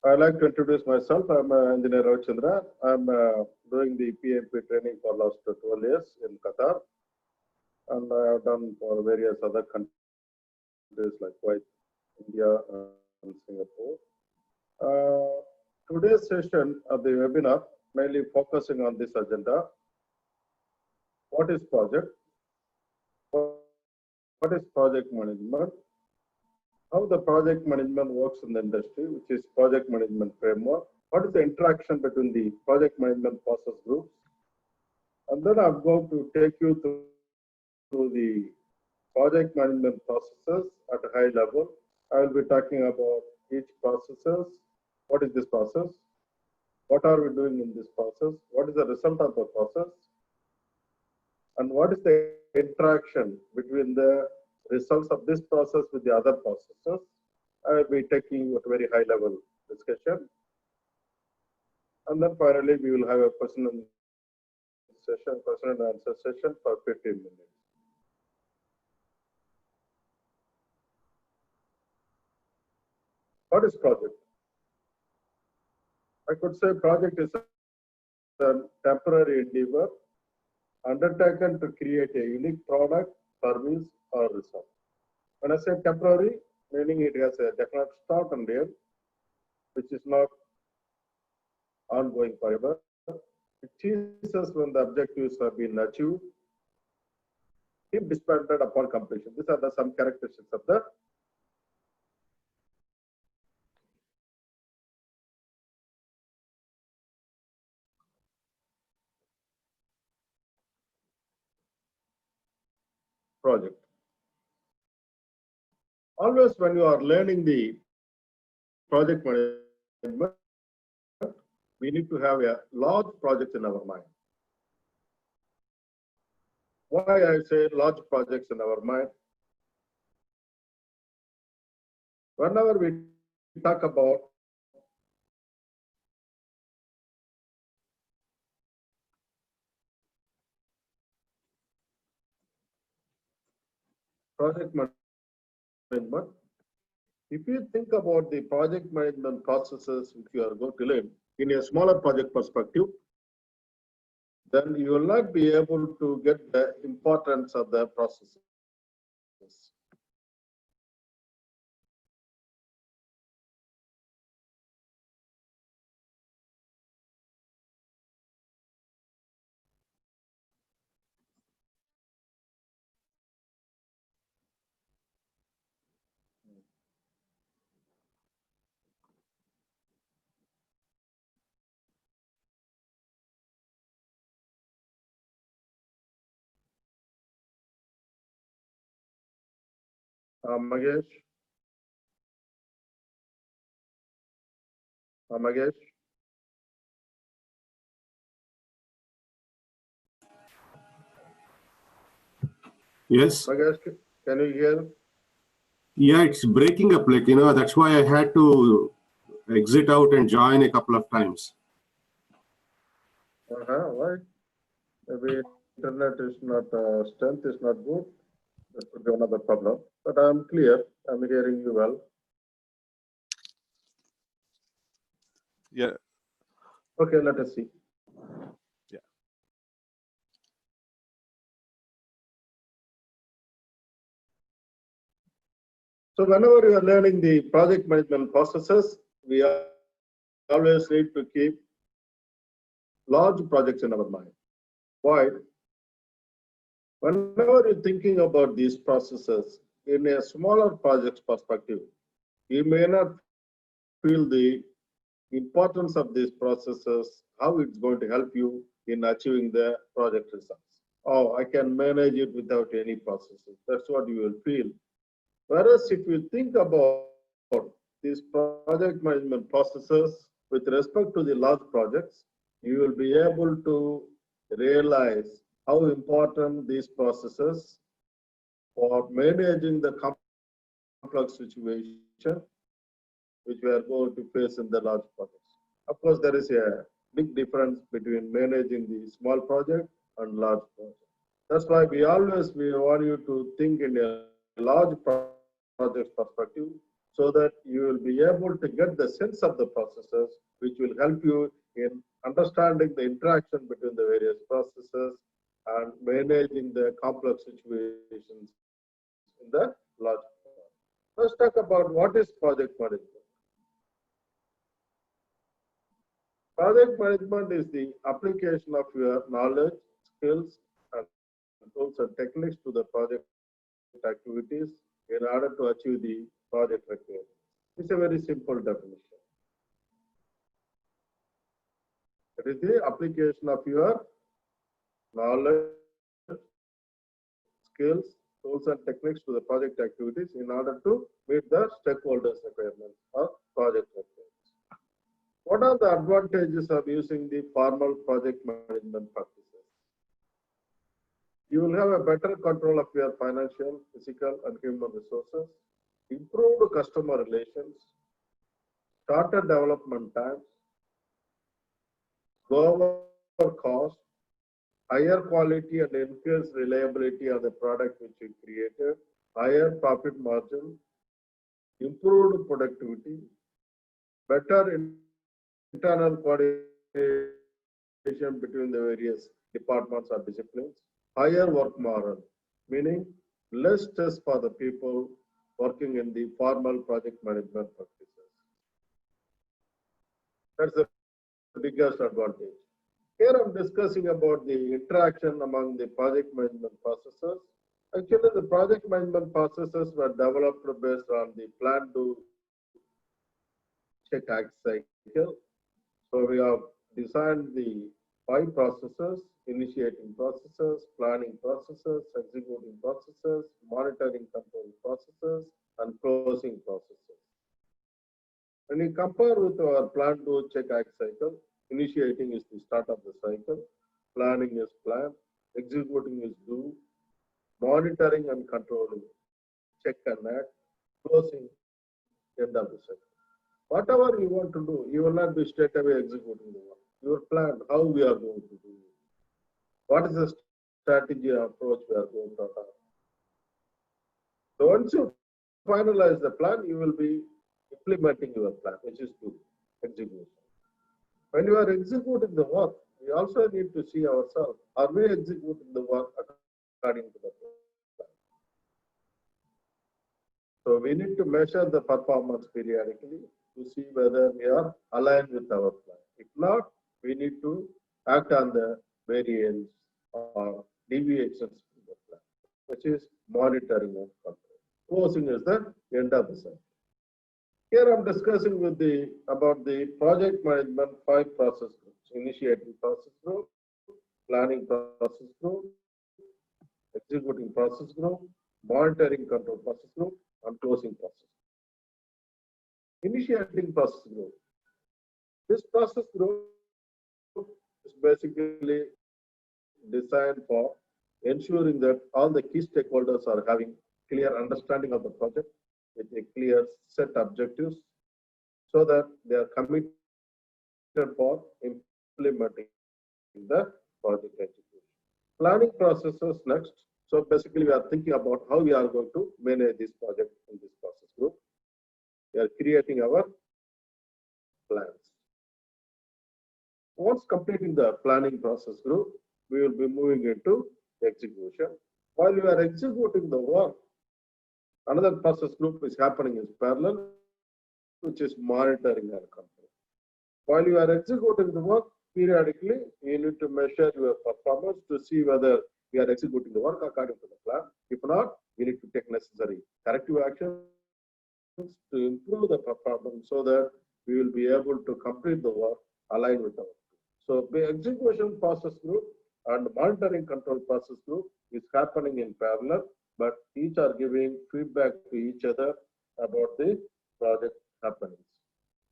I'd like to introduce myself. I'm Engineer Ravichandra. I'm doing the PMP training for last 12 years in Qatar, and I have done for various other countries like Kuwait, India, and Singapore. Today's session of the webinar mainly focusing on this agenda. What is project? What is project management? How the project management works in the industry, which is project management framework. What is the interaction between the project management process groups? And then I'm going to take you through the project management processes at a high level. I will be talking about each processes. What is this process? What are we doing in this process? What is the result of the process? And what is the interaction between the results of this process with the other processes? I will be taking you at a very high level discussion. And then finally, we will have a question and answer session for 15 minutes. What is project? I could say project is a temporary endeavor undertaken to create a unique product, service, or result. When I say temporary, meaning it has a definite start and end, which is not ongoing forever. It ceases when the objectives have been achieved, if disbanded upon completion. These are some characteristics of the project. Always when you are learning the project management, we need to have a large project in our mind. Why I say large projects in our mind? Whenever we talk about project management, if you think about the project management processes which you are going to learn in a smaller project perspective, then you will not be able to get the importance of the processes. Magesh? Magesh? Yes. Magesh, can you hear? Yeah, it's breaking up. That's why I had to exit out and join a couple of times. Why? Maybe internet is not, strength is not good. That could be another problem. But I'm clear. I'm hearing you well. Yeah. Okay, let us see. Yeah. So whenever you are learning the project management processes, we always need to keep large projects in our mind. Why? Whenever you're thinking about these processes in a smaller project's perspective, you may not feel the importance of these processes, how it's going to help you in achieving the project results. Oh, I can manage it without any processes. That's what you will feel. Whereas if you think about these project management processes with respect to the large projects, you will be able to realize how important these processes for managing the complex situation which we are going to face in the large projects. Of course, there is a big difference between managing the small project and large project. That's why we want you to think in a large project perspective so that you will be able to get the sense of the processes, which will help you in understanding the interaction between the various processes and managing the complex situations in the logic. Let's talk about what is project management. Project management is the application of your knowledge, skills, and tools and techniques to the project activities in order to achieve the project requirements. It's a very simple definition. It is the application of your knowledge, skills, tools, and techniques to the project activities in order to meet the stakeholders' requirements or project requirements. What are the advantages of using the formal project management practices? You will have a better control of your financial, physical, and human resources, improved customer relations, shorter development times, lower cost, higher quality and increased reliability of the product which you created, higher profit margin, improved productivity, better internal coordination between the various departments or disciplines, higher work morale, meaning less stress for the people working in the formal project management practices. That's the biggest advantage. Here I'm discussing about the interaction among the project management processes. Actually, the project management processes were developed based on the plan, do, check, act cycle. So we have designed the 5 processes: initiating processes, planning processes, executing processes, monitoring control processes, and closing processes. When you compare with our plan, do, check, act cycle, initiating is the start of the cycle, planning is plan, executing is do, monitoring and controlling, check and act, closing, end of the cycle. Whatever you want to do, you will not be straight away executing the work. You will plan how we are going to do it. What is the strategy or approach we are going to adopt? So once you finalize the plan, you will be implementing your plan, which is do, execution. When you are executing the work, we also need to see ourselves, are we executing the work according to the plan? So we need to measure the performance periodically to see whether we are aligned with our plan. If not, we need to act on the variance or deviations from the plan, which is monitoring and control. Closing is the end of the cycle. Here I'm discussing with about the project management 5 process groups: initiating process group, planning process group, executing process group, monitoring control process group, and closing process. Initiating process group. This process group is basically designed for ensuring that all the key stakeholders are having clear understanding of the project with a clear set objectives, so that they are committed for implementing the project execution. Planning processes next. So basically, we are thinking about how we are going to manage this project in this process group. We are creating our plans. Once completing the planning process group, we will be moving into execution. While we are executing the work, another process group is happening in parallel, which is monitoring and control. While you are executing the work, periodically, you need to measure your performance to see whether we are executing the work according to the plan. If not, we need to take necessary corrective actions to improve the performance so that we will be able to complete the work aligned with our plan. So the execution process group and monitoring control process group is happening in parallel, but each are giving feedback to each other about the project happenings.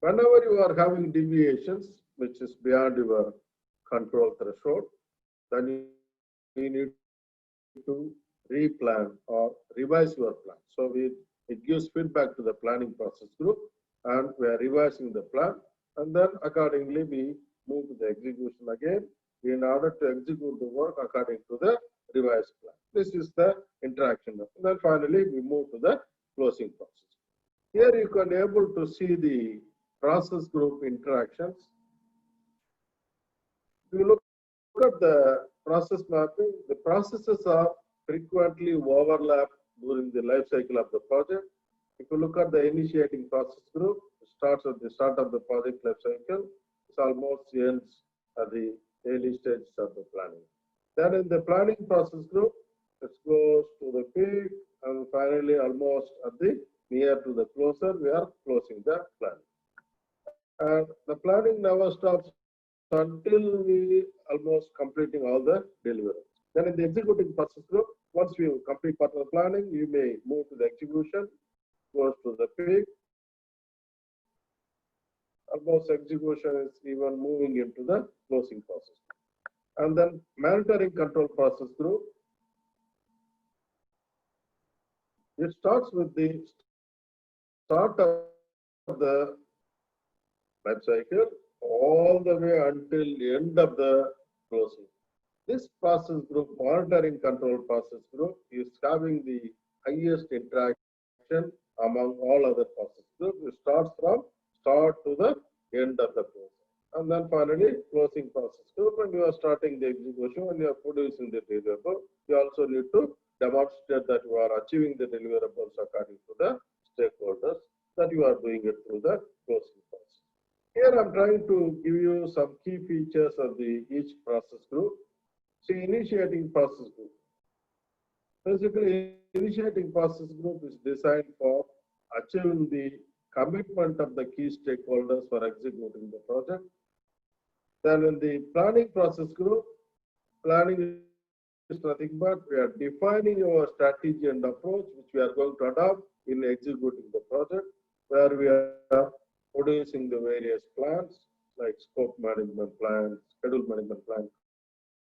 Whenever you are having deviations, which is beyond your control threshold, then you need to replan or revise your plan. So it gives feedback to the planning process group, and we are revising the plan, and then accordingly we move to the execution again in order to execute the work according to the revised plan. This is the interaction. And then finally we move to the closing process. Here you can able to see the process group interactions. If you look at the process mapping, the processes are frequently overlap during the life cycle of the project. If you look at the initiating process group, it starts at the start of the project life cycle, it almost ends at the early stages of the planning. Then in the planning process group, it goes to the peak, and finally almost at the near to the closer, we are closing the planning. And the planning never stops until we almost completing all the deliverables. Then in the executing process group, once we complete part of the planning, you may move to the execution, goes to the peak. Almost execution is even moving into the closing process. And then monitoring control process group, it starts with the start of the life cycle all the way until the end of the closing. This process group, monitoring control process group, is having the highest interaction among all other process groups. It starts from start to the end of the process. And then finally, closing process group, when you are starting the execution, when you are producing the deliverable, you also need to demonstrate that you are achieving the deliverables according to the stakeholders, that you are doing it through the closing process. Here I'm trying to give you some key features of the each process group. See, initiating process group. Basically, initiating process group is designed for achieving the commitment of the key stakeholders for executing the project. Then in the planning process group, planning is nothing but we are defining our strategy and approach which we are going to adopt in executing the project, where we are producing the various plans like scope management plan, schedule management plan,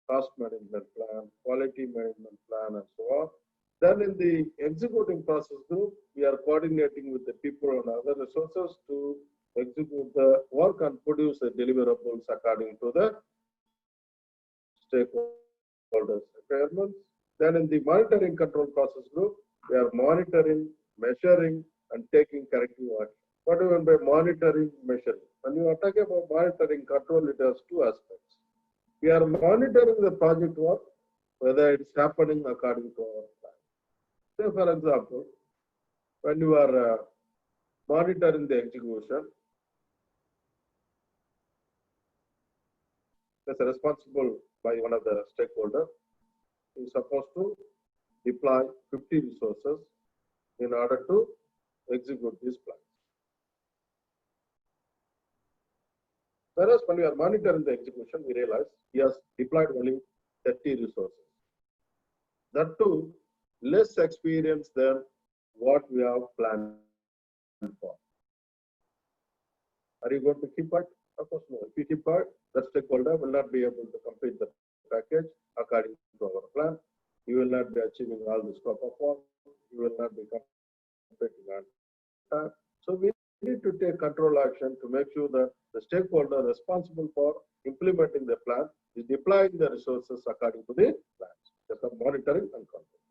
cost management plan, quality management plan, and so on. Then in the executing process group, we are coordinating with the people and other resources to execute the work and produce the deliverables according to the stakeholders' requirements. Then in the monitoring control process group, we are monitoring, measuring, and taking corrective action. What do you mean by monitoring, measuring? When you are talking about monitoring control, it has two aspects. We are monitoring the project work, whether it's happening according to our plan. Say, for example, when you are monitoring the execution, as responsible by one of the stakeholders, is supposed to deploy 50 resources in order to execute this plan. Whereas when we are monitoring the execution, we realize he has deployed only 30 resources. That too, less experience than what we have planned for. Are you going to keep it? Of course, no. If you keep it, that stakeholder will not be able to complete the package according to our plan. You will not be achieving all the scope of work. You will not be completing on time. So we need to take control action to make sure that the stakeholder responsible for implementing the plan is deploying the resources according to the plans. That's the monitoring and control.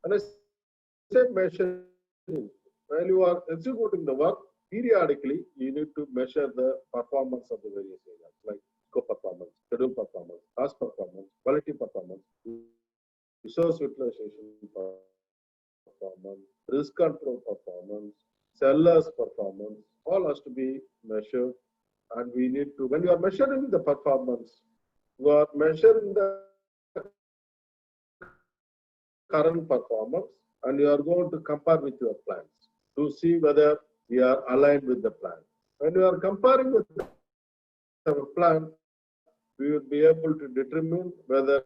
And I say measuring. While you are executing the work, periodically you need to measure the performance of the various areas like scope performance, schedule performance, cost performance, quality performance, resource utilization performance, risk control performance, sellers performance, all has to be measured. And we need to, when you are measuring the performance, you are measuring the current performance and you are going to compare with your plans to see whether we are aligned with the plan. When you are comparing with our plan, we will be able to determine whether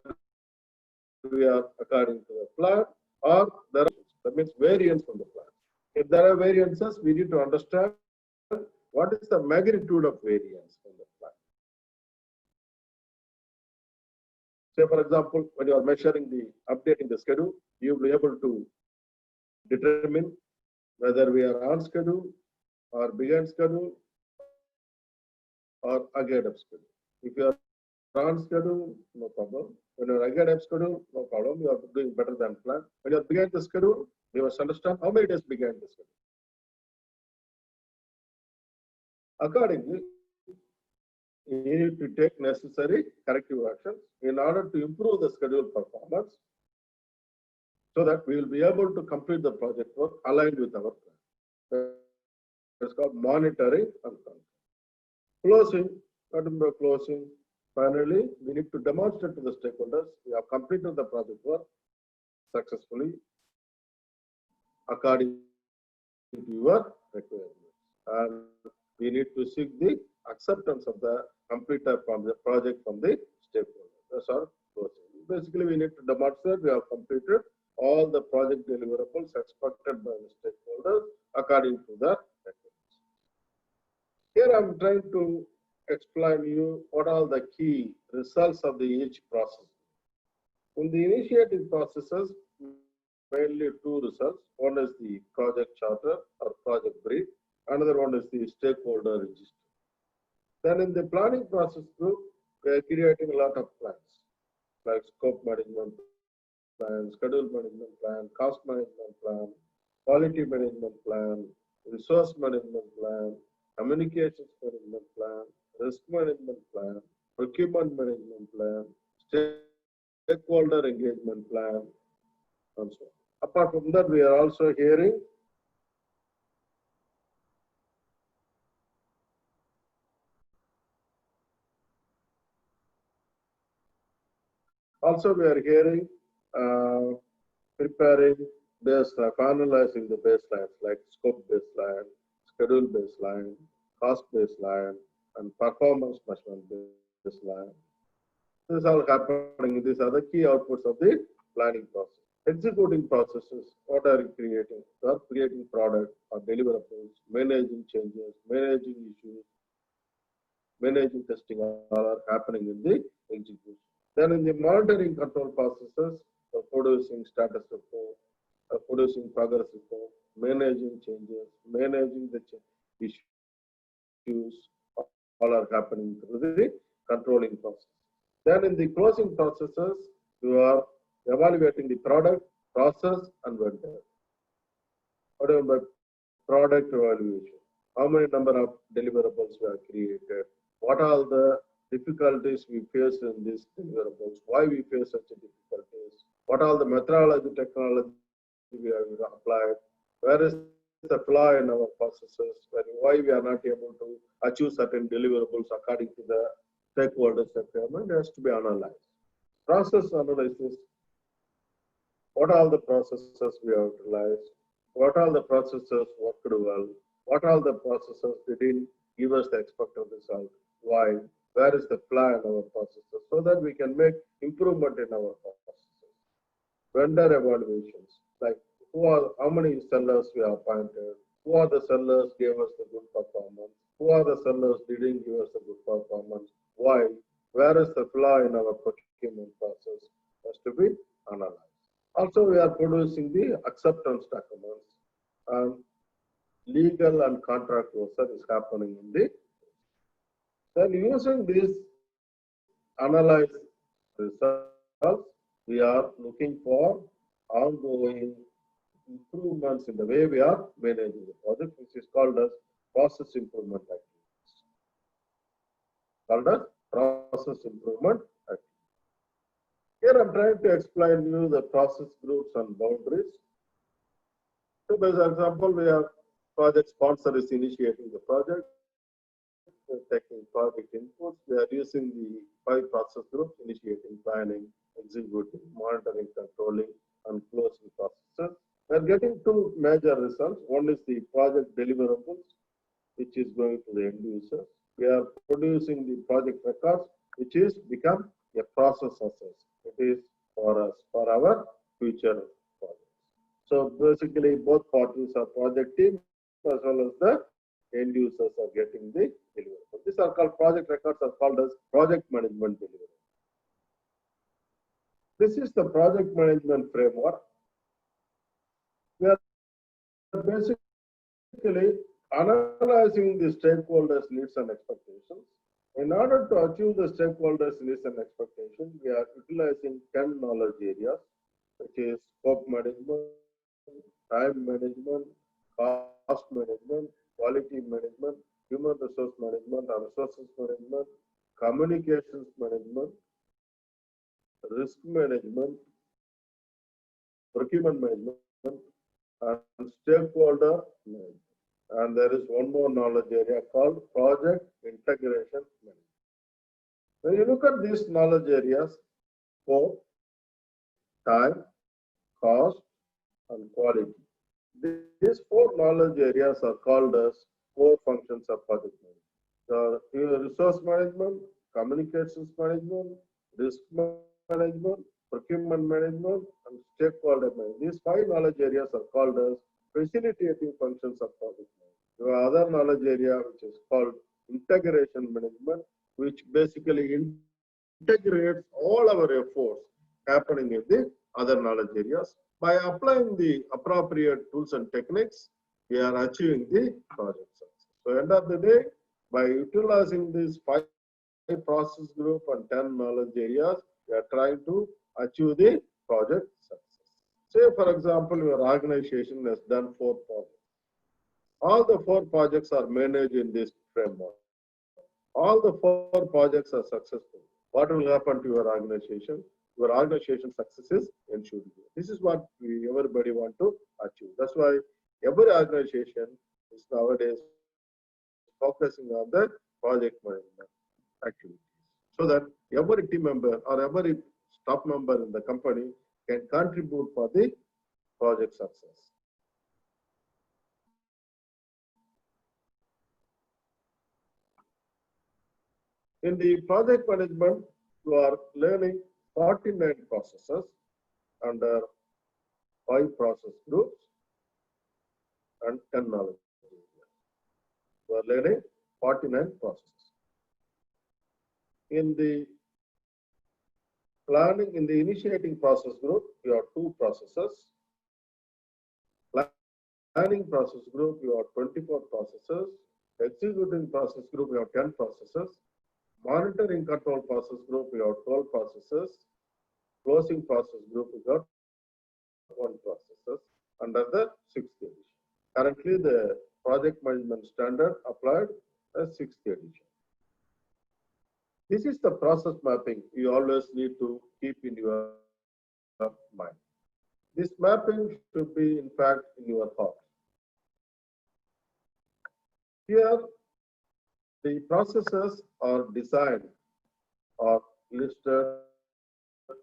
we are according to the plan or there are, that means variance from the plan. If there are variances, we need to understand what is the magnitude of variance from the plan. Say, for example, when you are measuring the updating the schedule, you will be able to determine whether we are on schedule or behind schedule or ahead of schedule. If you are on schedule, no problem. When you are ahead of schedule, no problem. You are doing better than planned. When you are behind the schedule, you must understand how many days behind the schedule. Accordingly, you need to take necessary corrective actions in order to improve the schedule performance so that we will be able to complete the project work aligned with our plan. It's called monitoring and control. Closing, closing. Finally, we need to demonstrate to the stakeholders we have completed the project work successfully according to your requirements. And we need to seek the acceptance of the completer from the project from the stakeholders. That's our closing. Basically, we need to demonstrate we have completed all the project deliverables expected by the stakeholders according to the requirements. Here I'm trying to explain you what are the key results of the each process. In the initiative processes, mainly two results. One is the project charter or project brief. Another one is the stakeholder register. Then in the planning process group, we are creating a lot of plans, like scope management plan, schedule management plan, cost management plan, quality management plan, resource management plan, communications management plan, risk management plan, procurement management plan, stakeholder engagement plan, and so on. Apart from that, we are also hearing preparing finalizing the baselines like scope baseline, schedule baseline, cost baseline, and performance measurement baseline. This is all happening. These are the key outputs of the planning process. Executing processes, what are you creating? You are creating product or deliverables, managing changes, managing issues, managing testing, all are happening in the execution. Then in the monitoring control processes, producing status report, producing progress report, managing changes, managing the issues, all are happening through the controlling process. Then in the closing processes, you are evaluating the product, process, and vendor. What do you mean by product evaluation? How many number of deliverables we have created? What are the difficulties we face in these deliverables? Why we face such difficulties? What are the methodology, technology we have applied? Where is the flaw in our processes? Why we are not able to achieve certain deliverables according to the stakeholders' requirement has to be analyzed. Process analysis. What are the processes we have utilized? What are the processes worked well? What are the processes didn't give us the expected result? Why? Where is the flaw in our processes? So that we can make improvement in our processes. Vendor evaluations, like how many sellers we have appointed? Who are the sellers gave us the good performance? Who are the sellers didn't give us the good performance? Why? Where is the flaw in our procurement process? Has to be analyzed. Also, we are producing the acceptance documents, and legal and contract work is happening in the. Then using these analyzed results, we are looking for ongoing improvements in the way we are managing the project, which is called as process improvement activities. Called as process improvement activities. Here I'm trying to explain you the process groups and boundaries. So, by example, we have project sponsor is initiating the project, taking project inputs. We are using the 5 process groups: initiating, planning, executing, monitoring, controlling, and closing processes. We are getting 2 major results. One is the project deliverables, which is going to the end users. We are producing the project records, which is become a process assess. It is for us, for our future projects. So basically, both parties are project team as well as the end users are getting the deliverables. These are called project records, are called as project management deliverables. This is the project management framework. We are basically analyzing the stakeholders' needs and expectations. In order to achieve the stakeholders' needs and expectations, we are utilizing 10 knowledge areas, which is scope management, time management, cost management, quality management, human resource management or resources management, communications management, risk management, procurement management, and stakeholder management. And there is one more knowledge area called project integration management. When you look at these knowledge areas, scope, time, cost, and quality. These four knowledge areas are called as core functions of project management. The resource management, communications management, risk management, procurement management, and stakeholder management. These five knowledge areas are called as facilitating functions of project management. There are other knowledge area which is called integration management, which basically integrates all our efforts happening in the other knowledge areas. By applying the appropriate tools and techniques, we are achieving the project success. So, end of the day, by utilizing these five process group and 10 knowledge areas, we are trying to achieve the project success. Say, for example, your organization has done 4 projects. All the 4 projects are managed in this framework. All the 4 projects are successful. What will happen to your organization? Your organization success is ensured. This is what everybody want to achieve. That's why every organization is nowadays focusing on the project management activities, so that every team member or every staff member in the company can contribute for the project success. In the project management, you are learning 49 processes under 5 process groups and 10 knowledge areas. You are learning 49 processes. In the planning, in the initiating process group, you have 2 processes. Planning process group, you have 24 processes. Executing process group, you have 10 processes. Monitoring control process group, you have 12 processes. Closing process group, you got 1 processes under the 6th edition. Currently, the project management standard applied as 6th edition. This is the process mapping you always need to keep in your mind. This mapping should be, in fact, in your thought. Here, the processes are designed or listed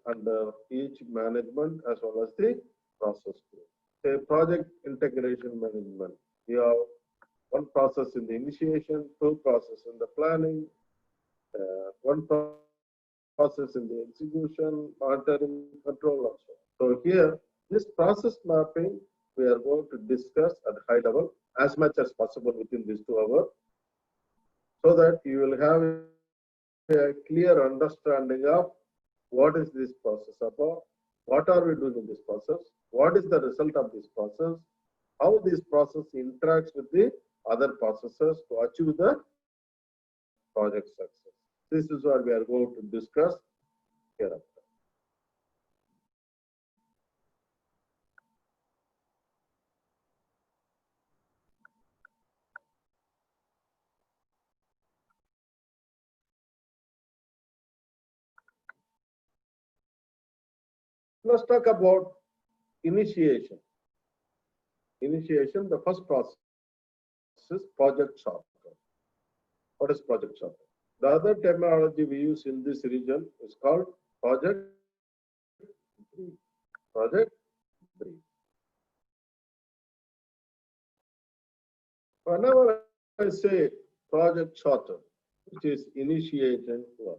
under each management as well as the process group. Say project integration management. You have 1 process in the initiation, 2 process in the planning, 1 process in the execution, monitoring, control also. So here, this process mapping we are going to discuss at high level as much as possible within these 2 hours, so that you will have a clear understanding of what is this process about, what are we doing in this process, what is the result of this process, how this process interacts with the other processes to achieve the project success. This is what we are going to discuss hereafter. Let's talk about initiation. Initiation, the first process is project charter. What is project charter? The other terminology we use in this region is called project brief. Project brief. Whenever I say project charter, which is initiation work,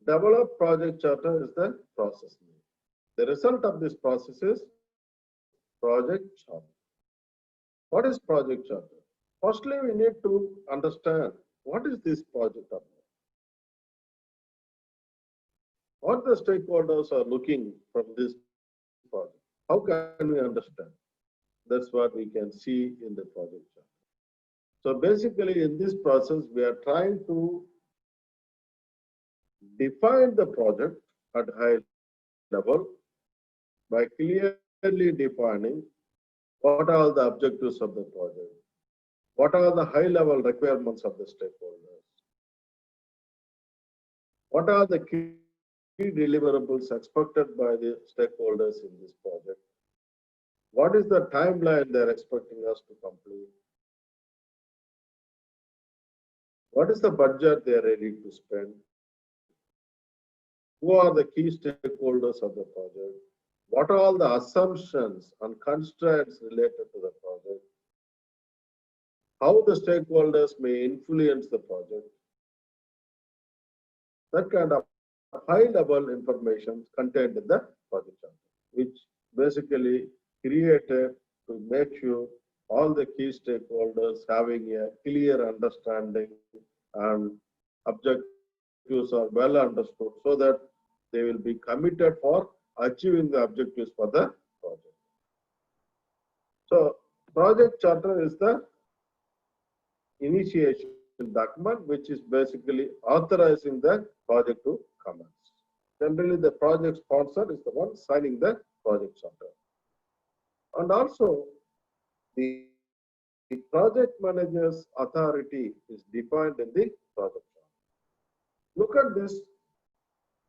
develop project charter is the process name. The result of this process is project charter. What is project charter? Firstly, we need to understand what is this project about. What the stakeholders are looking from this project. How can we understand? That's what we can see in the project charter. So basically, in this process, we are trying to define the project at high level by clearly defining what are the objectives of the project, What are the high-level requirements of the stakeholders? What are the key deliverables expected by the stakeholders in this project? What is the timeline they're expecting us to complete? What is the budget they are ready to spend? Who are the key stakeholders of the project? What are all the assumptions and constraints related to the project? How the stakeholders may influence the project? That kind of high-level information contained in the project chart, which basically created to make sure all the key stakeholders having a clear understanding and objectives are well understood so that they will be committed for achieving the objectives for the project. So project charter is the initiation document which is basically authorizing the project to commence. Generally, the project sponsor is the one signing the project charter. And also, the project manager's authority is defined in the project charter. Look at this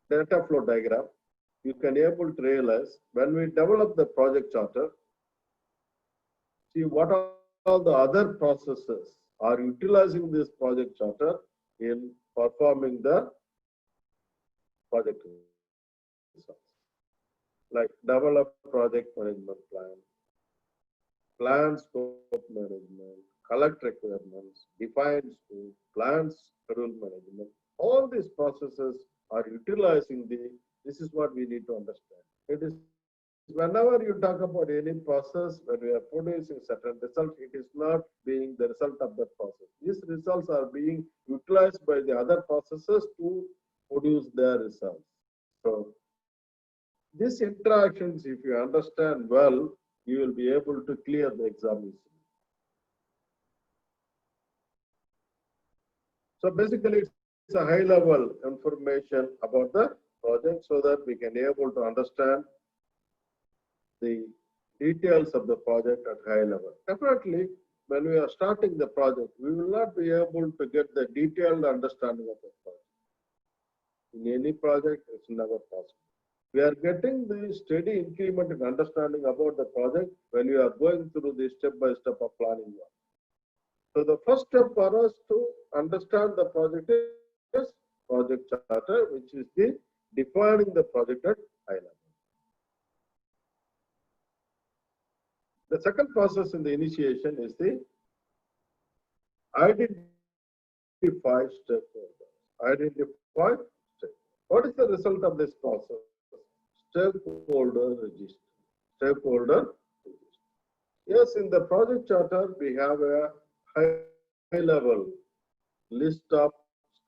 data flow diagram. You can able to realize when we develop the project charter, see what are all the other processes are utilizing this project charter in performing the project results. Like develop project management plan scope management, collect requirements, define scope, plan schedule management. All these processes are utilizing this is what we need to understand. It is whenever you talk about any process, when we are producing certain results, it is not being the result of that process. These results are being utilized by the other processes to produce their results. So these interactions, if you understand well, you will be able to clear the examination. So basically, it's a high-level information about the project so that we can be able to understand the details of the project at high level. Definitely, when we are starting the project, we will not be able to get the detailed understanding of the project. In any project, it's never possible. We are getting the steady increment in understanding about the project when we are going through the step-by-step of planning work. So the first step for us to understand the project is project charter, which is the defining the project at high level. The second process in the initiation is the identify stakeholders. Identify stakeholders. What is the result of this process? Stakeholder register. Stakeholder register. Yes, in the project charter, we have a high level list of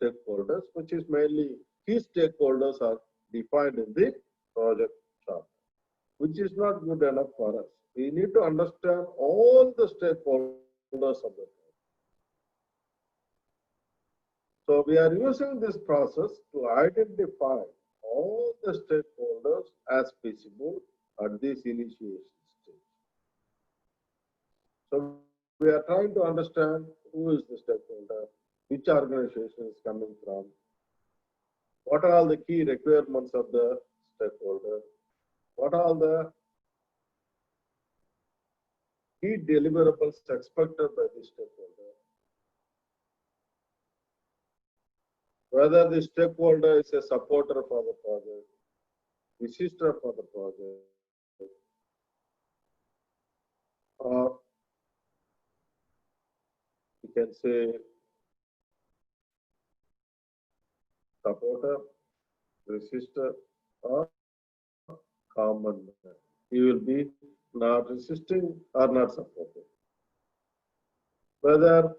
stakeholders, which is mainly key stakeholders are defined in the project charter, which is not good enough for us. We need to understand all the stakeholders of the project. So we are using this process to identify all the stakeholders as feasible at this initiation stage. So we are trying to understand who is the stakeholder, which organization is coming from, what are all the key requirements of the stakeholder, what are all the key deliverables expected by the stakeholder, whether the stakeholder is a supporter for the project, visitor for the project, or you can say supporter, resistor, or common man. He will be not resisting or not supporting. Whether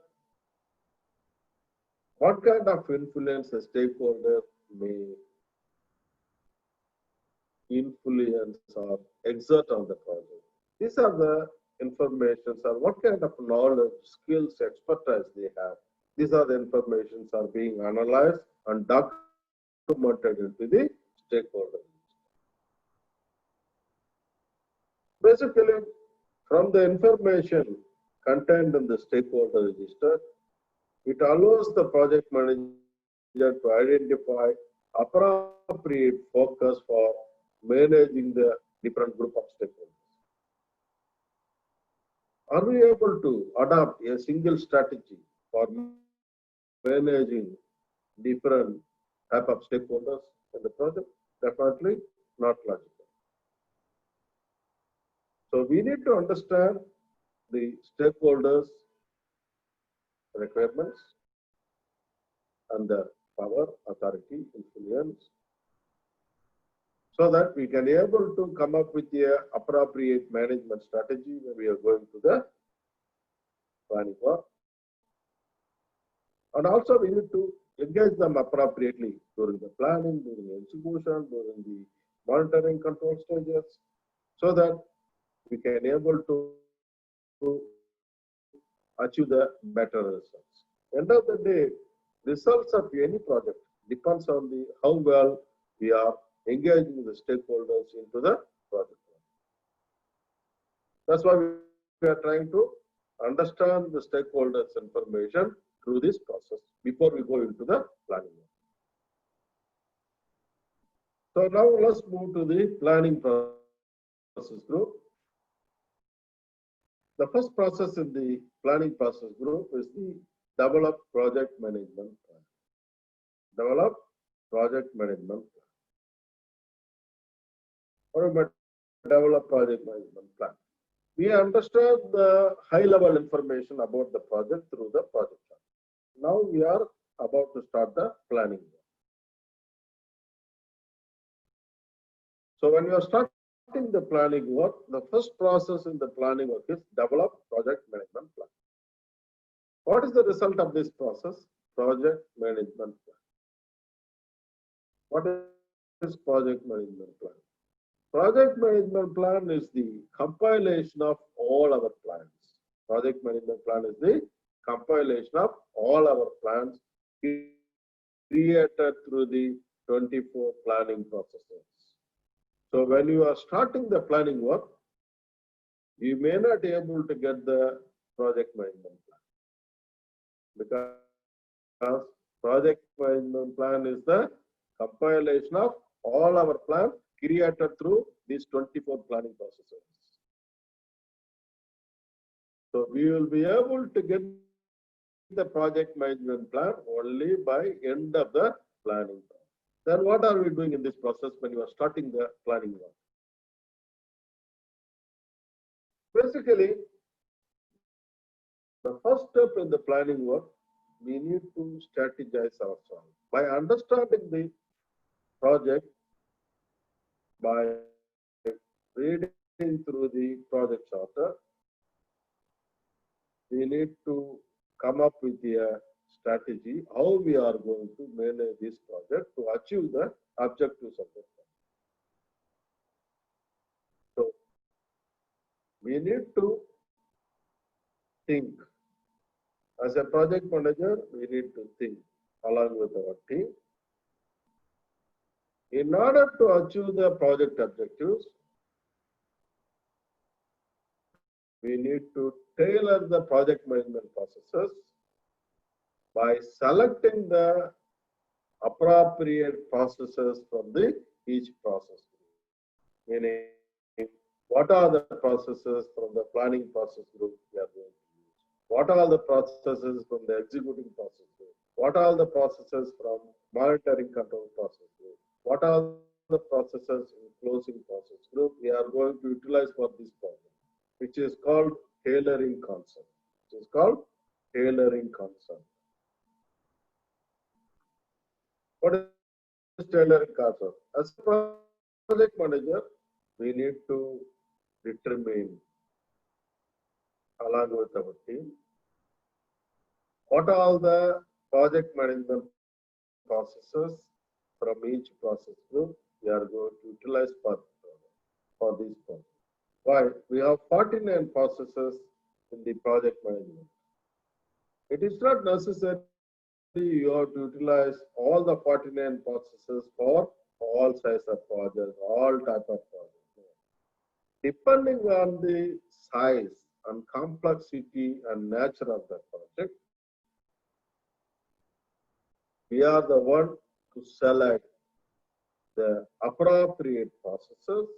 what kind of influence a stakeholder may influence or exert on the project. These are the informations or what kind of knowledge, skills, expertise they have. These are the informations are being analyzed and documented into the stakeholder. Basically, from the information contained in the stakeholder register. It allows the project manager to identify appropriate focus for managing the different group of stakeholders. Are we able to adopt a single strategy for managing different type of stakeholders in the project? Definitely not logical. So we need to understand the stakeholders' requirements and the power, authority, influence, so that we can able to come up with a appropriate management strategy when we are going to the planning work. And also we need to engage them appropriately during the planning, during the execution, during the monitoring control stages, so that we can able to achieve the better results. End of the day, results of any project depends on the how well we are engaging the stakeholders into the project. That's why we are trying to understand the stakeholders' information through this process before we go into the planning. So now let's move to the planning process group. The first process in the planning process group is the develop project management plan. Develop project management plan. What about develop project management plan? We understand the high level information about the project through the project plan. Now we are about to start the planning. So when you are starting the planning work, the first process in the planning work is develop project management plan. What is the result of this process? Project management plan. What is project management plan? Project management plan is the compilation of all our plans. Project management plan is the compilation of all our plans created through the 24 planning processes. So when you are starting the planning work, you may not be able to get the project management plan, because project management plan is the compilation of all our plans created through these 24 planning processes. So we will be able to get the project management plan only by end of the planning process. Then what are we doing in this process when you are starting the planning work? Basically, the first step in the planning work, we need to strategize ourselves. By understanding the project, by reading through the project charter, we need to come up with a strategy how we are going to manage this project to achieve the objectives of the project. So we need to think. As a project manager, we need to think along with our team. In order to achieve the project objectives, we need to tailor the project management processes by selecting the appropriate processes from each process. Meaning, what are the processes from the planning process group we are going to use? What are the processes from the executing process group? What are the processes from monitoring control process group? What are the processes in closing process group we are going to utilize for this project, which is called tailoring concept. It is called tailoring concept. What is tailoring concept? As a project manager, we need to determine along with our team what are all the project management processes from each process group we are going to utilize for this project. Why? We have 49 processes in the project management. It is not necessary you have to utilize all the 49 processes for all size of projects, all type of projects. Depending on the size and complexity and nature of the project, we are the one to select the appropriate processes,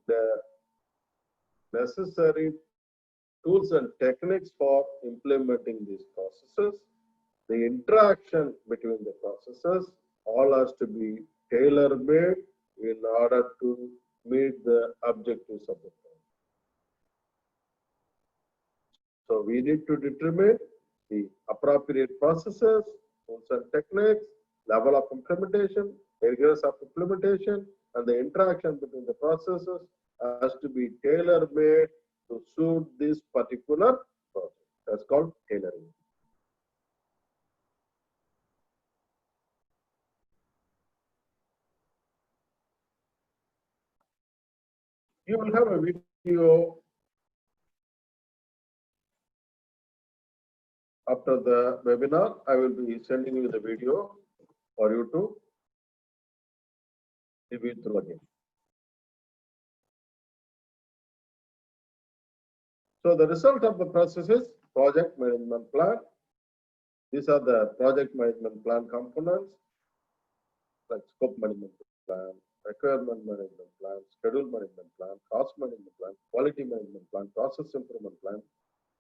the necessary tools and techniques for implementing these processes. The interaction between the processes all has to be tailor-made in order to meet the objectives of the project. So we need to determine the appropriate processes, tools and techniques, level of implementation, areas of implementation, and the interaction between the processes has to be tailor-made to suit this particular project. That's called tailoring. You will have a video after the webinar. I will be sending you the video for you to review through again. So the result of the process is project management plan. These are the project management plan components like scope management plan, requirement management plan, schedule management plan, cost management plan, quality management plan, process improvement plan,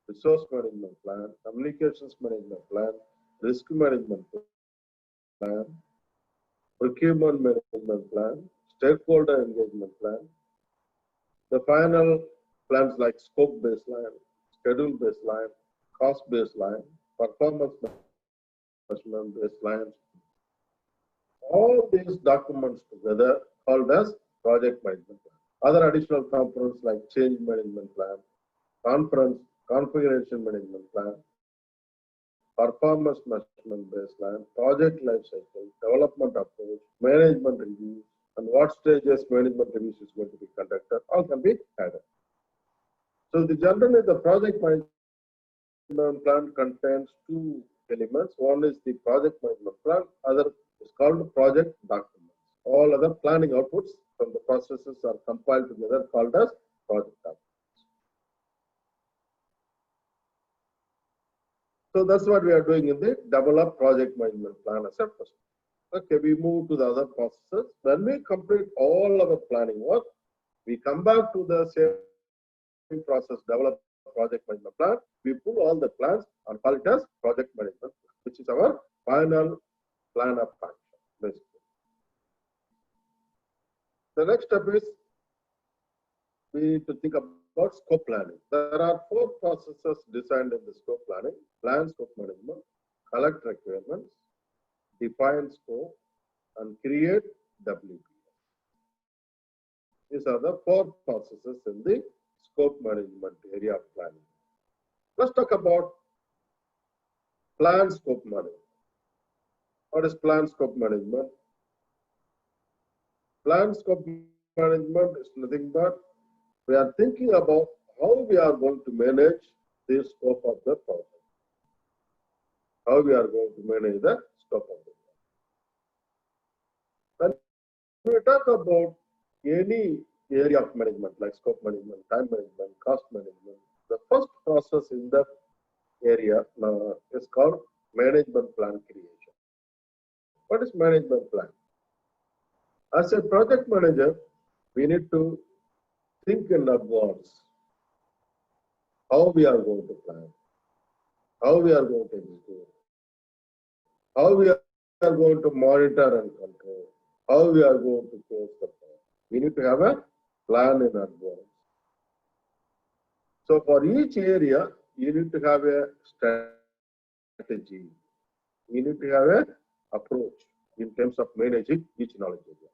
resource management plan, communications management plan, risk management plan, procurement management plan, stakeholder engagement plan. The final plans like scope baseline, schedule baseline, cost baseline, performance measurement baseline. All these documents together called as project management plan. Other additional components like change management plan, configuration management plan, performance measurement baseline, project life cycle, development approach, management reviews, and what stages management reviews is going to be conducted, all can be added. So generally the project management plan contains two elements. One is the project management plan, other is called project documents. All other planning outputs from the processes are compiled together called as project documents. So that's what we are doing in the develop project management plan as a first. Okay, we move to the other processes. When we complete all our planning work, we come back to the same process, develop project management plan. We put all the plans and call it as project management plan, which is our final plan of action, basically. The next step is we need to think about scope planning. There are 4 processes designed in the scope planning: plan scope management, collect requirements, define scope, and create WPS. These are the 4 processes in the scope management area of planning. Let's talk about plan scope management. What is plan scope management? Plan scope management is nothing but we are thinking about how we are going to manage the scope of the project. How we are going to manage the scope of the project. When we talk about any area of management like scope management, time management, cost management, the first process in that area is called management plan creation. What is management plan? As a project manager, we need to think in advance how we are going to plan, how we are going to execute, how we are going to monitor and control, how we are going to close the plan. We need to have a plan in advance. So for each area, you need to have a strategy. You need to have an approach in terms of managing each knowledge area.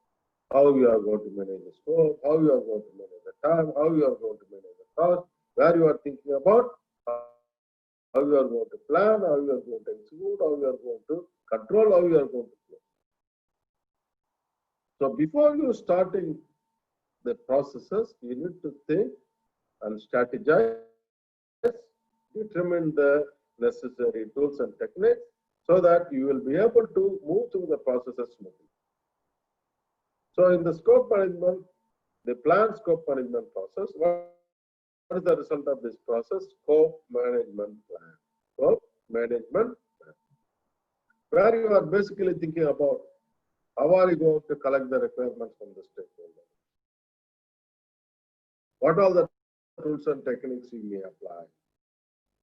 How you are going to manage the scope, how you are going to manage the time, how you are going to manage the cost, where you are thinking about how you are going to plan, how you are going to execute, how you are going to control, how you are going to play. So before you starting the processes, you need to think and strategize, determine the necessary tools and techniques so that you will be able to move through the processes smoothly. So in the scope management, the plan scope management process, what is the result of this process? Scope management plan. Scope management plan. Where you are basically thinking about how are you going to collect the requirements from the stakeholders? What are the tools and techniques you may apply?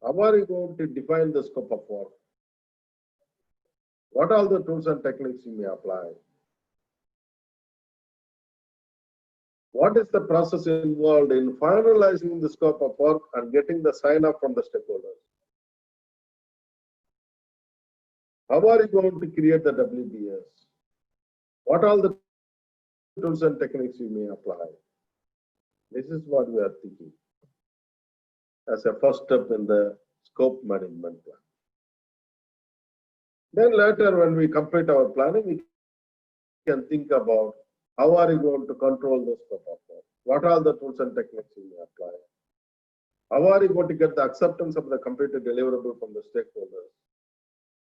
How are you going to define the scope of work? What are the tools and techniques you may apply? What is the process involved in finalizing the scope of work and getting the sign off from the stakeholders? How are you going to create the WBS? What are the tools and techniques you may apply? This is what we are thinking as a first step in the scope management plan. Then later, when we complete our planning, we can think about how are you going to control the scope of work? What are the tools and techniques you may apply? How are you going to get the acceptance of the completed deliverable from the stakeholders?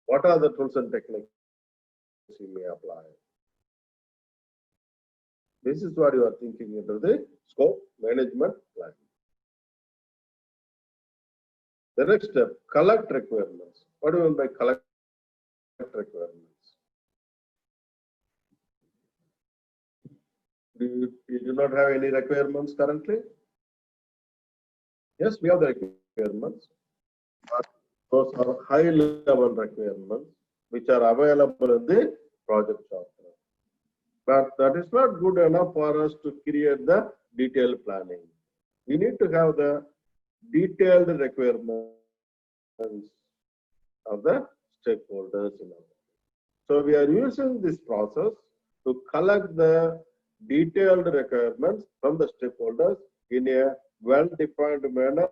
What are the tools and techniques you may apply? This is what you are thinking into the scope management plan. The next step, collect requirements. What do you mean by collect requirements? You do not have any requirements currently? Yes, we have the requirements, but those are high-level requirements which are available in the project software. But that is not good enough for us to create the detailed planning. We need to have the detailed requirements of the stakeholders. So we are using this process to collect the detailed requirements from the stakeholders in a well-defined manner,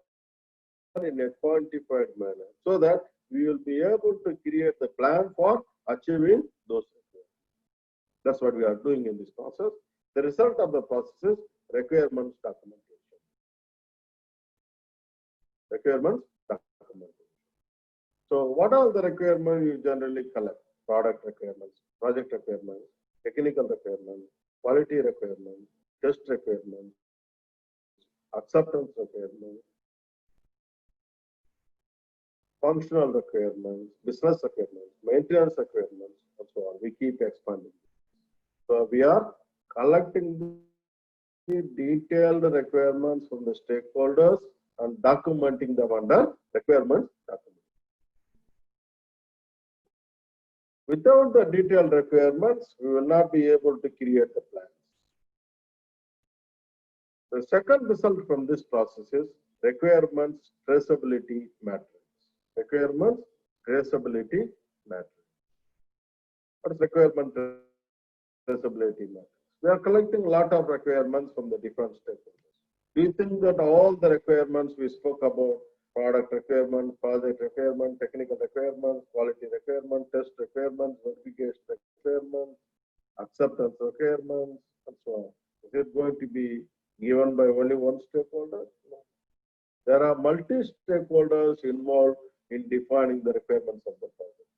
in a quantified manner, so that we will be able to create the plan for achieving those requirements. That's what we are doing in this process. The result of the process is requirements documentation. Requirements documentation. So what are the requirements you generally collect? Product requirements, project requirements, technical requirements, quality requirements, test requirements, acceptance requirements, functional requirements, business requirements, maintenance requirements, and so on. We keep expanding. So we are collecting the detailed requirements from the stakeholders and documenting them under requirements document. Without the detailed requirements, we will not be able to create the plans. The second result from this process is requirements traceability matrix. Requirements traceability matrix. What is requirement traceability matrix? We are collecting a lot of requirements from the different stakeholders. Do you think that all the requirements we spoke about, product requirement, project requirement, technical requirements, quality requirement, test requirements, verification requirements, acceptance requirements, and so on, is it going to be given by only one stakeholder? No. There are multi-stakeholders involved in defining the requirements of the project.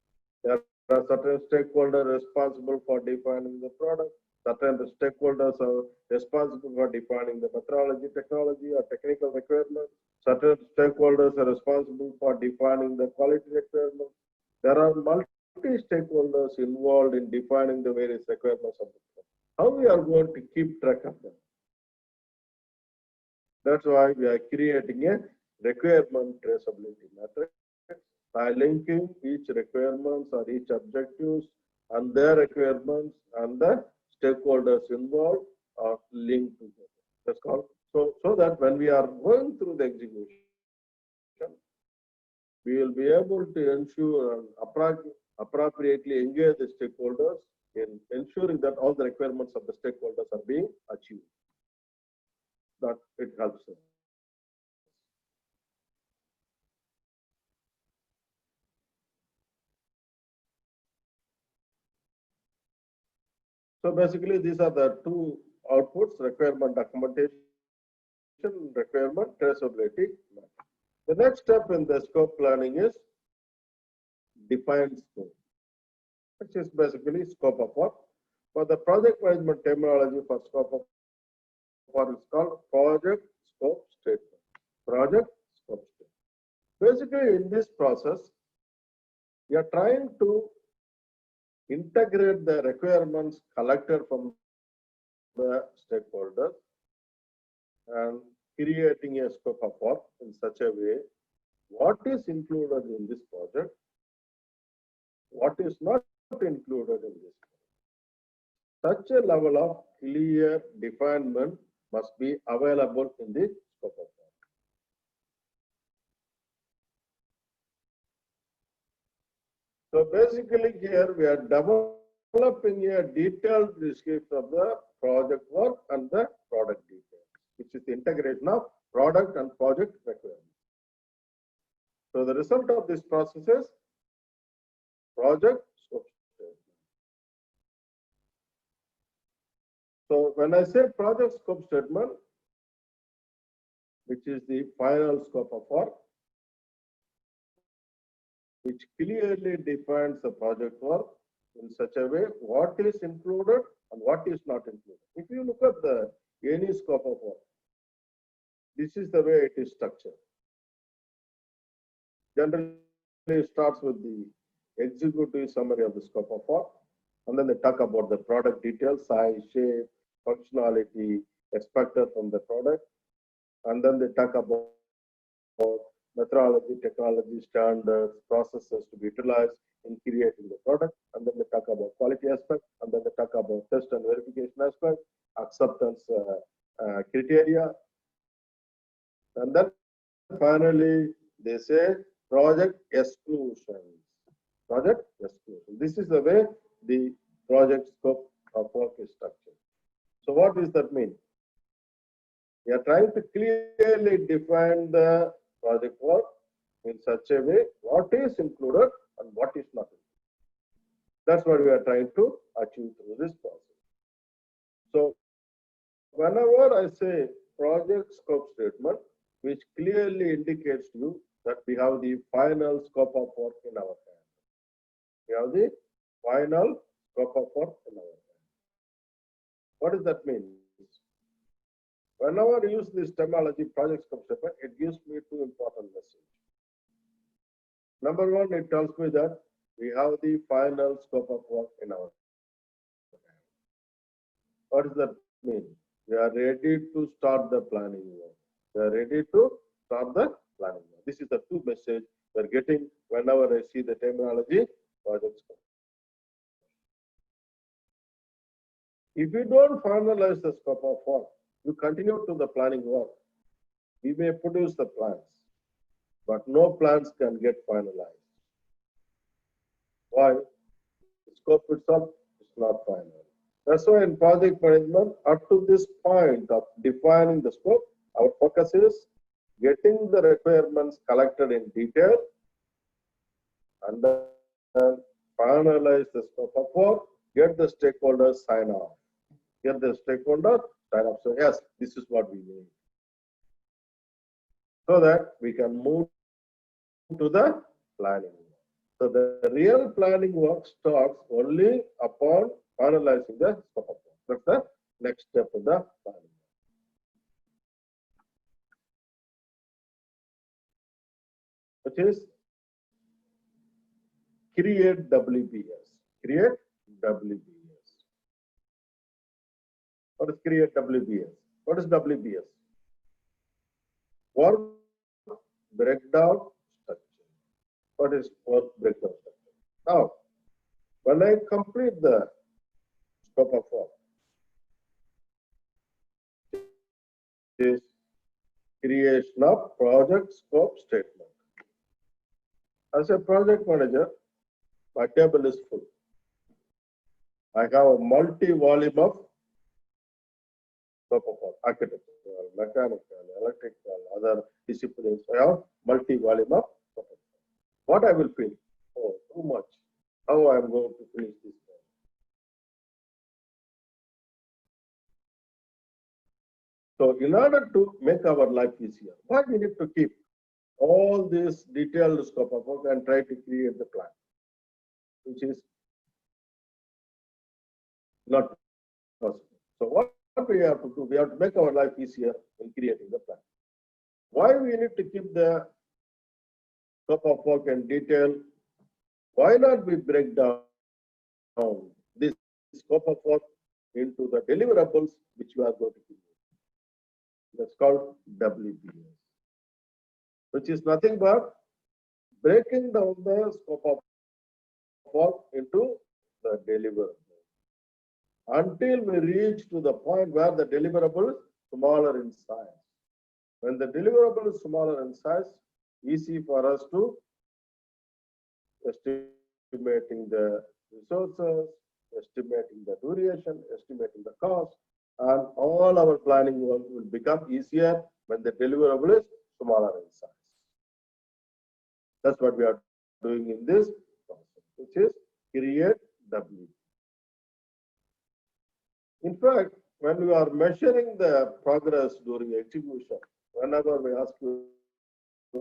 There are certain stakeholders responsible for defining the product. Certain stakeholders are responsible for defining the methodology, technology, or technical requirements. Certain stakeholders are responsible for defining the quality requirements. There are multi-stakeholders involved in defining the various requirements of the product. How we are going to keep track of them? That's why we are creating a requirement traceability matrix by linking each requirements or each objectives and their requirements and the stakeholders involved are linked together. That's called so that when we are going through the execution, we will be able to ensure and appropriately engage the stakeholders in ensuring that all the requirements of the stakeholders are being achieved. That it helps us. So basically, these are the two outputs: requirement documentation, requirement traceability. The next step in the scope planning is define scope, which is basically scope of work. For the project management terminology for scope of work is called project scope statement. project scope statement. Basically, in this process, we are trying to integrate the requirements collected from the stakeholders and creating a scope of work in such a way what is included in this project, what is not included in this. Such a level of clear definement must be available in the scope of work. So basically here we are developing a detailed description of the project work and the product details, which is the integration of product and project requirements. So the result of this process is project scope statement. So when I say project scope statement, which is the final scope of work, which clearly defines the project work in such a way what is included and what is not included. If you look at the any scope of work, this is the way it is structured. Generally, it starts with the executive summary of the scope of work, and then they talk about the product details, size, shape, functionality expected from the product, and then they talk about methodology, technology, standards, processes to be utilized in creating the product, and then they talk about quality aspect, and then they talk about test and verification aspect, acceptance criteria, and then finally they say project exclusions. Project exclusion. This is the way the project scope of work is structured. So what does that mean? We are trying to clearly define the project work in such a way what is included and what is not included. That's what we are trying to achieve through this process. So whenever I say project scope statement, which clearly indicates to you that we have the final scope of work in our hand. We have the final scope of work in our hand. What does that mean? Whenever I use this terminology, project scope statement, it gives me two important messages. Number one, it tells me that we have the final scope of work in our hand. What does that mean? We are ready to start the planning work. We are ready to start the planning work. This is the two message we are getting whenever I see the terminology project scope. If you don't finalize the scope of work, you continue to the planning work. We may produce the plans, but no plans can get finalized. Why? The scope itself is not final. That's why in project management, up to this point of defining the scope, our focus is getting the requirements collected in detail and then finalize the scope of work, get the stakeholders sign off. Get the stakeholder sign off. So yes, this is what we need. So that we can move to the planning work. So the real planning work starts only upon finalizing the scope of work. That's the next step of the planning. Which is create WBS. Create WBS. What is create WBS? What is WBS? Work breakdown structure. What is work breakdown structure? Now, when I complete the scope of work, is creation of project scope statement. As a project manager, my table is full. I have a multi-volume of scope of work, architectural, mechanical, electrical, other disciplines. I have multi-volume of scope of work. What I will feel? Oh, too much. How I am going to finish this? So in order to make our life easier, why we need to keep all this detailed scope of work and try to create the plan, which is not possible. So what we have to do, we have to make our life easier in creating the plan. Why we need to keep the scope of work in detail? Why not we break down this scope of work into the deliverables which we are going to do? That's called WBS, which is nothing but breaking down the scope of work into the deliverables until we reach to the point where the deliverable is smaller in size. When the deliverable is smaller in size, easy for us to estimating the resources, estimating the duration, estimating the cost, and all our planning work will become easier when the deliverable is smaller in size. That's what we are doing in this process, which is create W. In fact, when we are measuring the progress during execution, whenever we ask you,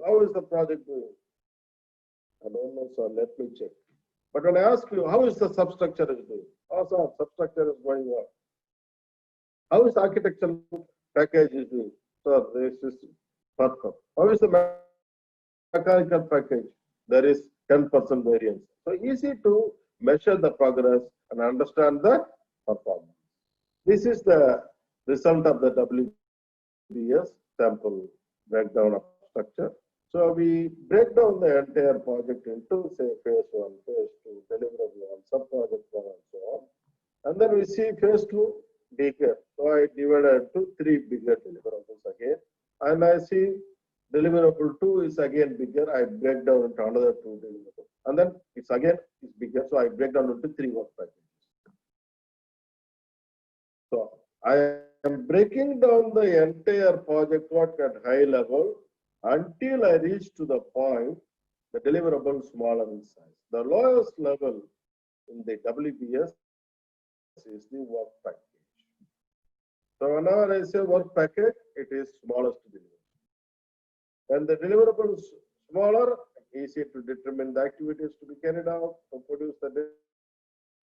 how is the project doing? I don't know, sir, let me check. But when I ask you, how is the substructure is doing? Oh, sir, substructure is going well. How is architectural package is doing? Sir, this is perfect. How is the mechanical package? There is 10% variance. So easy to measure the progress and understand the performance. This is the result of the WBS sample breakdown of structure. So we break down the entire project into, say, phase 1, phase 2, deliverable 1, sub-project 1, and so on. And then we see phase 2 bigger. So I divided into 3 bigger deliverables again. And I see deliverable 2 is again bigger. I break down into another 2 deliverables. And then it's again is bigger. So I break down into 3 work packages. So I am breaking down the entire project work at high level until I reach to the point the deliverable smaller in size. The lowest level in the WBS is the work package. So whenever I say work package, it is smallest deliverable. When the deliverable is smaller, easy to determine the activities to be carried out to produce the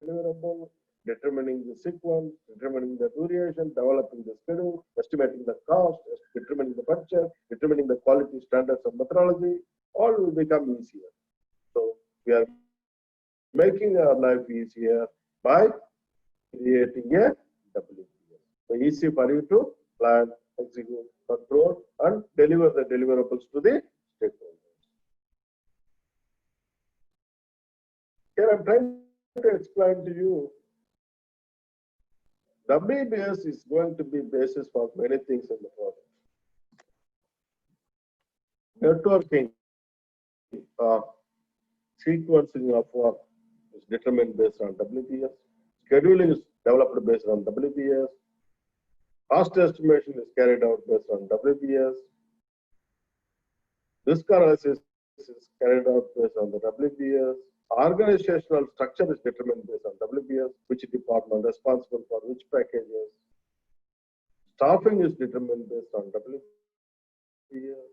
deliverable, determining the sequence, determining the duration, developing the schedule, estimating the cost, determining the budget, determining the quality standards and methodology, all will become easier. So we are making our life easier by creating a WBS. So easy for you to plan, execute, control, and deliver the deliverables to the stakeholders. Here I'm trying to explain to you WBS is going to be basis for many things in the project. Networking or sequencing of work is determined based on WBS. Scheduling is developed based on WBS. Cost estimation is carried out based on WBS. Risk analysis is carried out based on the WBS. Organizational structure is determined based on WBS, which department responsible for which packages. Staffing is determined based on WBS.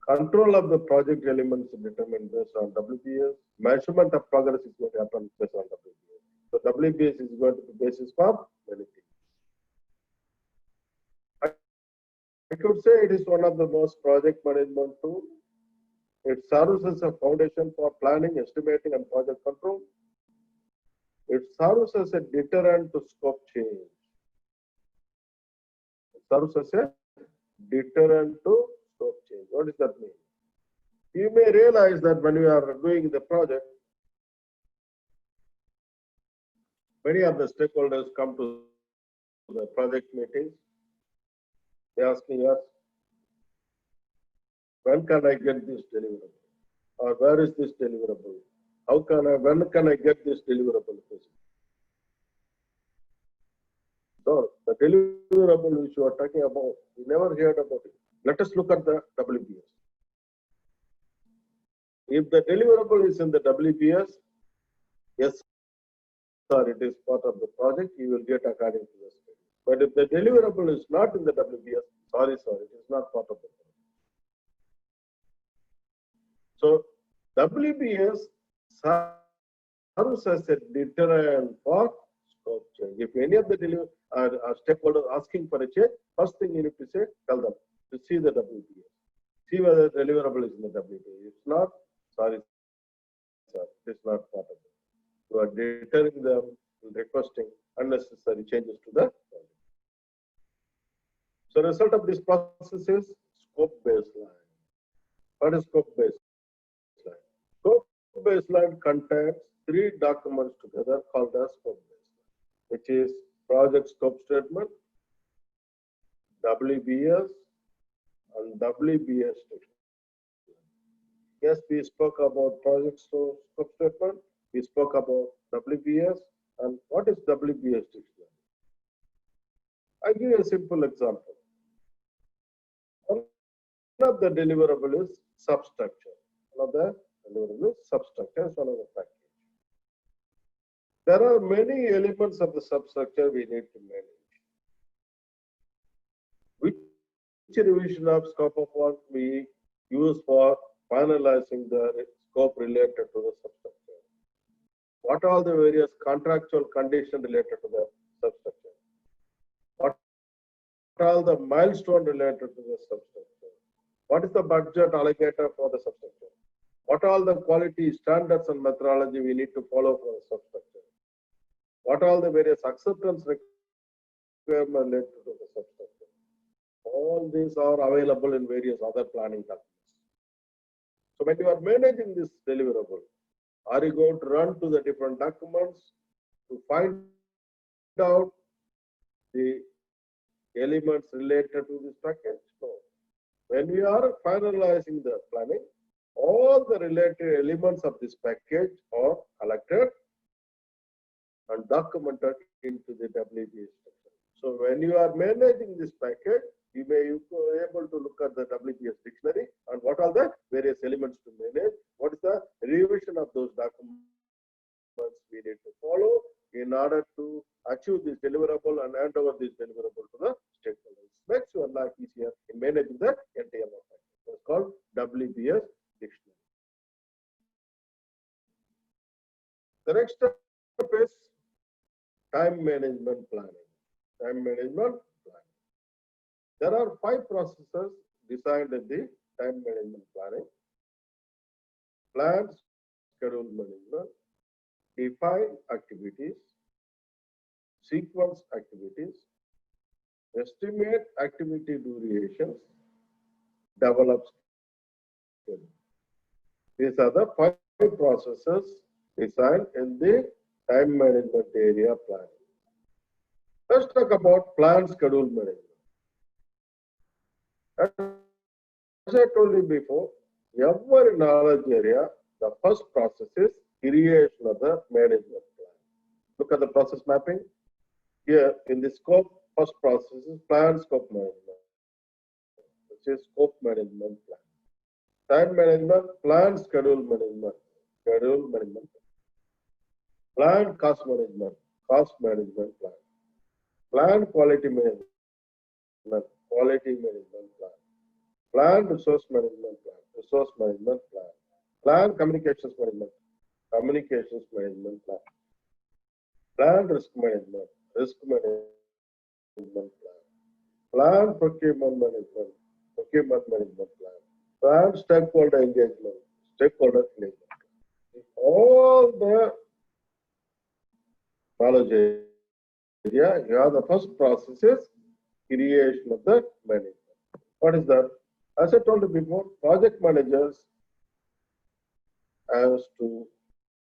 Control of the project elements is determined based on WBS. Measurement of progress is going to happen based on WBS. So WBS is going to be basis for many things. I could say it is one of the most project management tools. It serves as a foundation for planning, estimating, and project control. It serves as a deterrent to scope change. It serves as a deterrent to scope change. What does that mean? You may realize that when you are doing the project, many of the stakeholders come to the project meetings. They are asking us, when can I get this deliverable? Or where is this deliverable? When can I get this deliverable? So the deliverable which you are talking about, we never heard about it. Let us look at the WBS. If the deliverable is in the WBS, yes, sir, it is part of the project, you will get according to the schedule. But if the deliverable is not in the WBS, sorry, sir, it is not part of the project. So WBS serves as a deterrent for scope change. If any of the stakeholders asking for a change, first thing you need to say, tell them to see the WBS. see whether deliverable is in the WP. If not, sorry, sir, it is not part of it. You are deterring them, requesting unnecessary changes to the project. So result of this process is scope baseline. What is scope baseline? Scope baseline contains 3 documents together called as scope baseline, which is project scope statement, WBS, and WBS statement. Yes, we spoke about project scope statement, we spoke about WBS, and what is WBS statement? I give you a simple example. One of the deliverable is substructure. One of the deliverable is substructure is one of the package. There are many elements of the substructure we need to manage. Which revision of scope of work we use for finalizing the scope related to the substructure? What are the various contractual conditions related to the substructure? What are the milestones related to the substructure? What is the budget allocated for the substructure? What are the quality standards and methodology we need to follow for the substructure? What are the various acceptance requirements related to the substructure? All these are available in various other planning documents. So when you are managing this deliverable, are you going to run to the different documents to find out the elements related to this package? No. When we are finalizing the planning, all the related elements of this package are collected and documented into the WBS structure. So when you are managing this package, you may be able to look at the WBS dictionary and what are the various elements to manage, what is the revision of those documents we need to follow in order to achieve this deliverable and hand over this deliverable to the stakeholders. Makes your life easier in managing the entire package. It's called WBS dictionary. The next step is time management planning. Time management planning. There are 5 processes designed in the time management planning. Plan, schedule management, define activities, sequence activities, estimate activity durations, develop schedule. These are the 5 processes designed in the time management area planning. Let's talk about plan, schedule management. As I told you before, every knowledge area, the first process is creation of the management plan. Look at the process mapping. Here in the scope, first process is plan scope management, which is scope management plan. Time management, plan schedule management, plan cost management plan. Plan quality management plan. Plan resource management plan. Plan communications management plan. Plan risk management plan. Plan procurement management plan. Plan stakeholder engagement. All the knowledge area, here the first process is creation of the management. What is that? As I told you before, project managers have to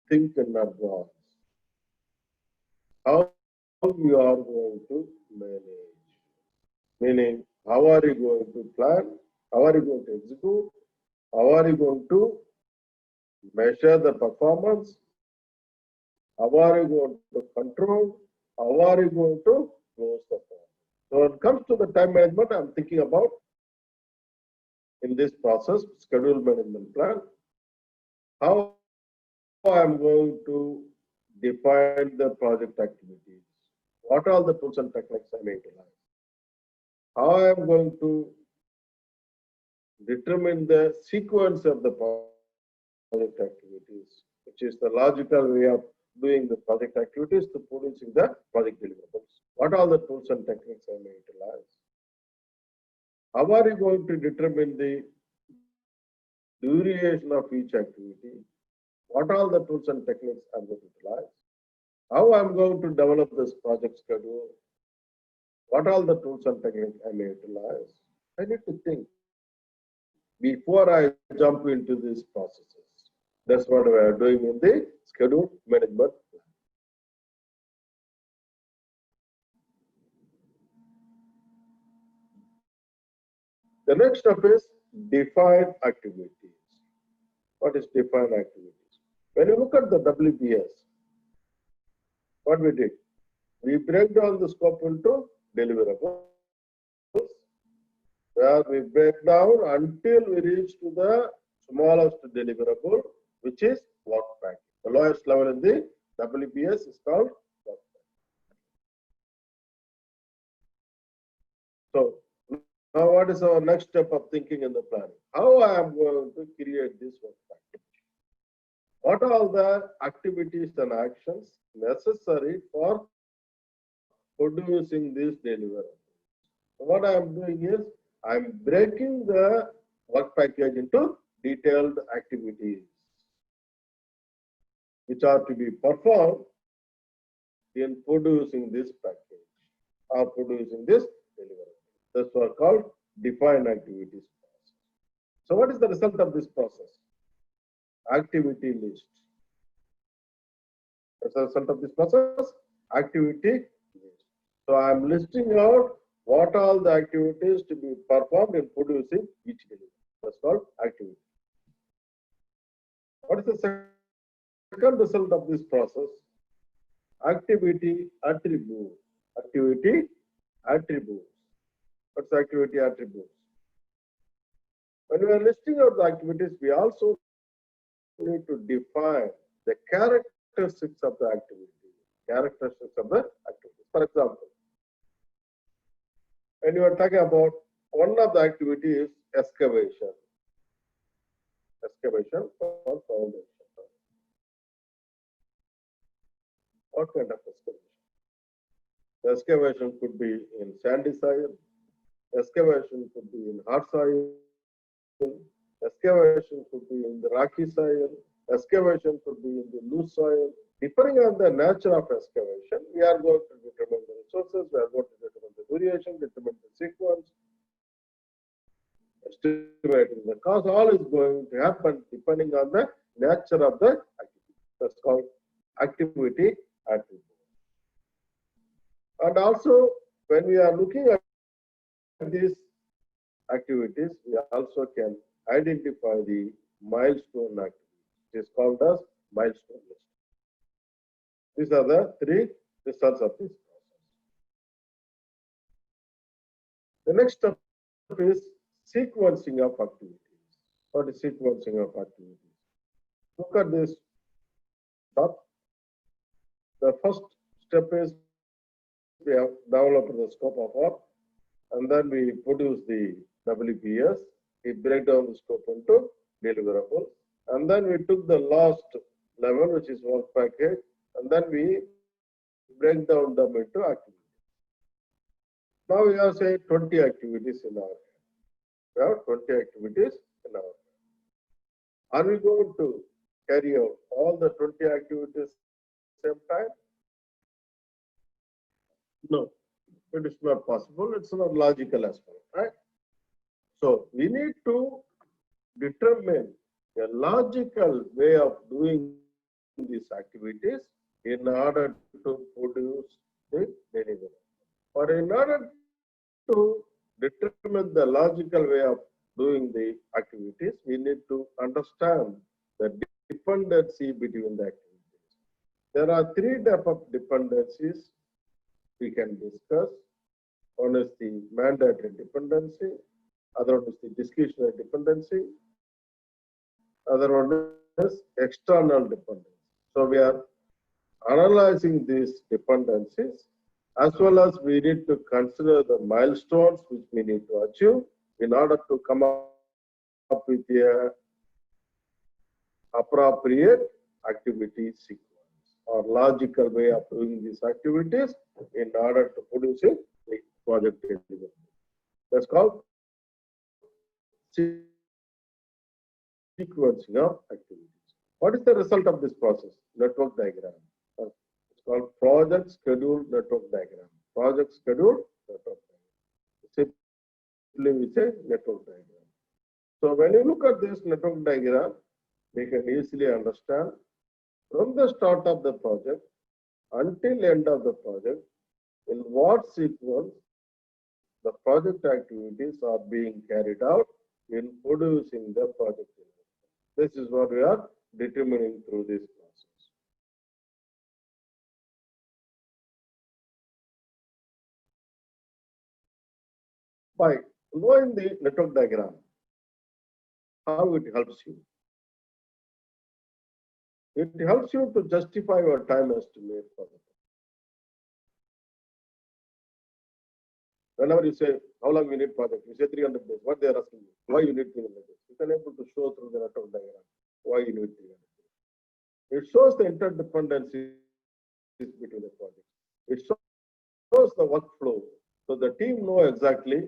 think in advance. How you are going to manage? Meaning, how are you going to plan? How are you going to execute? How are you going to measure the performance? How are you going to control? How are you going to close the form? So when it comes to the time management, I'm thinking about in this process, schedule management plan, how I'm going to define the project activities. What are the tools and techniques I may utilize? How I'm going to determine the sequence of the project activities, which is the logical way of doing the project activities to producing the project deliverables. What are the tools and techniques I may utilize? How are you going to determine the duration of each activity, what all the tools and techniques I'm going to utilize, how I'm going to develop this project schedule, what all the tools and techniques I may utilize. I need to think before I jump into these processes. That's what we are doing in the schedule management. The next step is define activities. What is define activities? When you look at the WBS, what we did, we break down the scope into deliverables, where we break down until we reach to the smallest deliverable, which is work package. The lowest level in the WBS is called work package. So now what is our next step of thinking in the planning? How I am going to create this work package? What are all the activities and actions necessary for producing this deliverable? So what I am doing is I am breaking the work package into detailed activities which are to be performed in producing this package or producing this deliverable. That's what called define activities process. So what is the result of this process? Activity list. What's the result of this process? Activity list. So I am listing out what all the activities to be performed in producing each delivery. That's called activity. What is the second result of this process? Activity attribute. Activity attributes. What's activity attributes? When we are listing out the activities, we also need to define the characteristics of the activity. Characteristics of the activity. For example, when you are talking about one of the activities is excavation. Excavation for foundation. What kind of excavation? The excavation could be in sandy soil. Excavation could be in hard soil. Excavation could be in the rocky soil. Excavation could be in the loose soil. Depending on the nature of excavation, we are going to determine the resources, we are going to determine the duration, determine the sequence, estimating the cost. All is going to happen depending on the nature of the activity. That's called activity attribute. And also, when we are looking at these activities, we also can identify the milestone activities. It is called as milestone list. These are the three results of this process. The next step is sequencing of activities. What is sequencing of activities? Look at this top. The first step is we have developed the scope of work, and then we produce the WBS. We break down the scope into deliverables, and then we took the last level, which is work package, and then we break down them into activities. Now we have say 20 activities in our hand. We have 20 activities in our hand. Are we going to carry out all the 20 activities at the same time? No, it is not possible. It's not logical as well, right? So we need to determine a logical way of doing these activities in order to produce the delivery. But in order to determine the logical way of doing the activities, we need to understand the dependency between the activities. There are three types of dependencies we can discuss. One is the mandatory dependency, other one is the discretionary dependency, other one is external dependency. So we are analyzing these dependencies, as well as we need to consider the milestones which we need to achieve in order to come up with a appropriate activity sequence or logical way of doing these activities in order to produce a project delivery. That's called sequencing of activities. What is the result of this process? Network diagram. It's called project schedule network diagram. Project schedule network diagram. Simply we say network diagram. So when you look at this network diagram, we can easily understand from the start of the project until end of the project, in what sequence the project activities are being carried out in producing the project. This is what we are determining through this process. By knowing the network diagram, how it helps you? It helps you to justify your time estimate for the project. Whenever you say, how long you need project, you say 300 days. What they are asking you, why you need 300 days? You can able to show through the network diagram why you need 300 days. It shows the interdependencies between the projects. It shows the workflow, so the team know exactly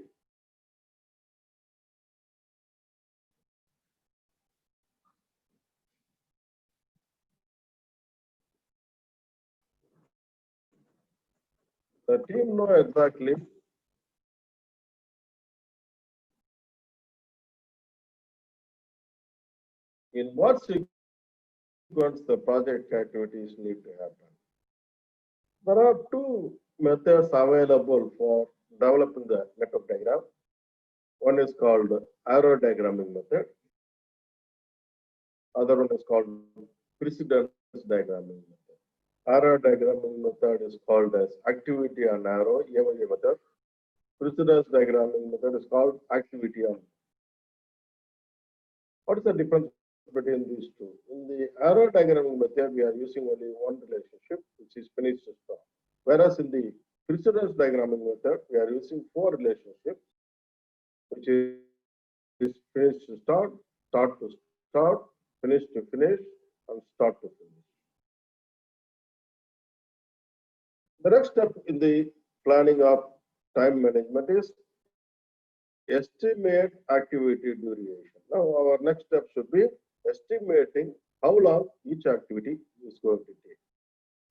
in what sequence the project activities need to happen. There are two methods available for developing the network diagram. One is called arrow diagramming method. Other one is called precedence diagramming method. Arrow diagramming method is called as activity on arrow, AOA method. Precedence diagramming method is called activity on. What is the difference between these two? In the arrow diagramming method, we are using only one relationship, which is finish to start. Whereas in the precedence diagramming method, we are using four relationships, which is finish to start, start to start, finish to finish, and start to finish. The next step in the planning of time management is estimate activity duration. Now, our next step should be estimating how long each activity is going to take.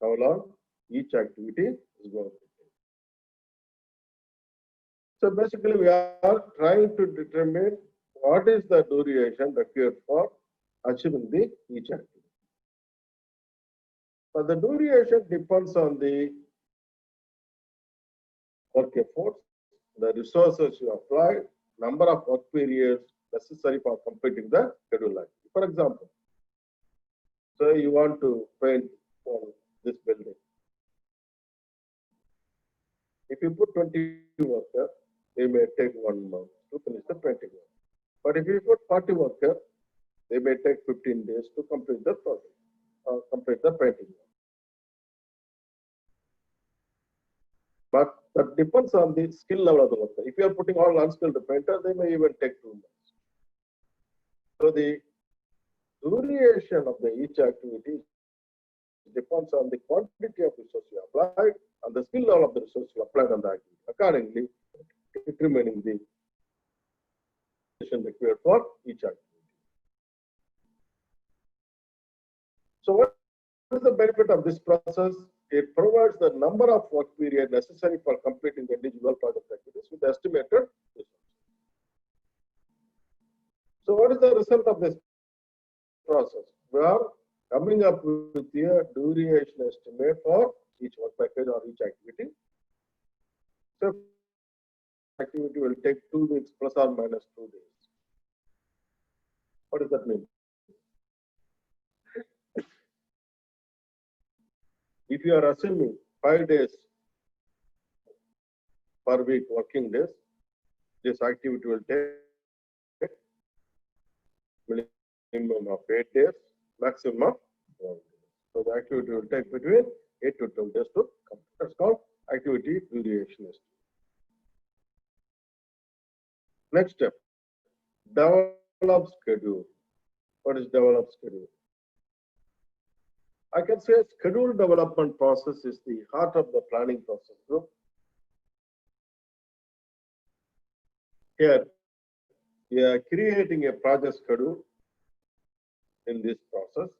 How long each activity is going to take. So basically, we are trying to determine what is the duration required for achieving each activity. But the duration depends on the work efforts, the resources you apply, number of work periods necessary for completing the schedule activity. For example, so you want to paint this building. If you put 20 workers, they may take 1 month to finish the painting work. But if you put 40 workers, they may take 15 days to complete the project or complete the painting work. But that depends on the skill level of the worker. If you are putting all unskilled painters, they may even take 2 months. So the duration of each activity depends on the quantity of resource you applied and the skill level of the resource you applied on the activity. Accordingly, determining the duration required for each activity. So what is the benefit of this process? It provides the number of work period necessary for completing the individual project activities with estimated resources. So what is the result of this process? We are coming up with a duration estimate for each work package or each activity. So activity will take 2 weeks plus or minus 2 days. What does that mean? If you are assuming 5 days per week working days, this activity will take minimum of 8 days, maximum of 1 day. So the activity will take between 8 to 12 days to complete. That's called activity duration estimate. Next step, develop schedule. What is develop schedule? I can say schedule development process is the heart of the planning process group. Here, we are creating a project schedule in this process.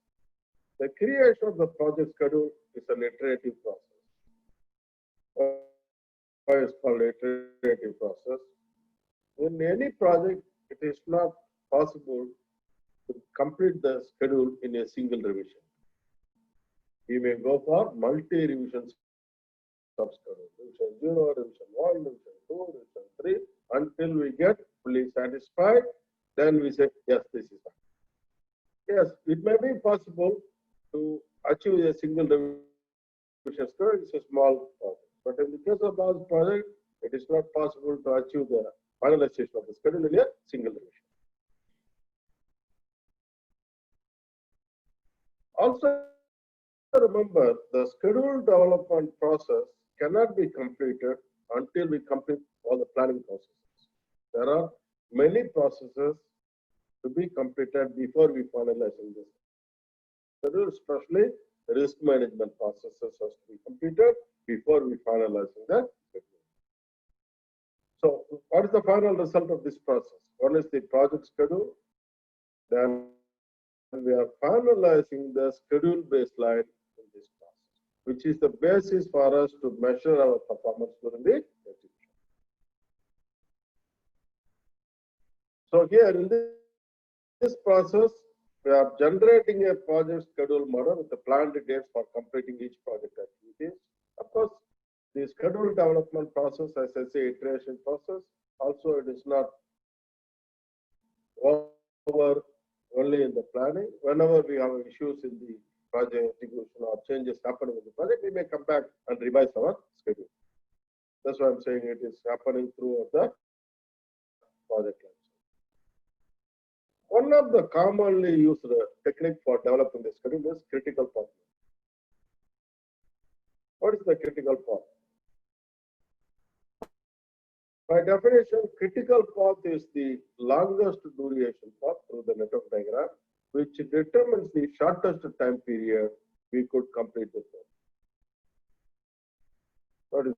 The creation of the project schedule is an iterative process. Why is called iterative process? In any project, it is not possible to complete the schedule in a single revision. We may go for multi-revisions of schedule, revision 0, revision 1, revision 2, revision 3, until we get fully satisfied. Then we say, yes, this is fine. Yes, it may be possible to achieve a single revision schedule. It's a small project. But in the case of large project, it is not possible to achieve the finalization of the schedule in a single revision. Also, remember, the schedule development process cannot be completed until we complete all the planning processes. There are many processes to be completed before we finalize this schedule, especially risk management processes has to be completed before we finalize the schedule. So, what is the final result of this process? One is the project schedule, then we are finalizing the schedule baseline in this process, which is the basis for us to measure our performance during the execution. So here in this process, we are generating a project schedule model with the planned dates for completing each project activities. Of course, the schedule development process, as I say, iteration process, also it is not over only in the planning. Whenever we have issues in the project execution or changes happening in the project, we may come back and revise our schedule. That's why I'm saying it is happening throughout the project life. One of the commonly used technique for developing the schedule is critical path. What is the critical path? By definition, critical path is the longest duration path through the network diagram, which determines the shortest time period we could complete the project. What is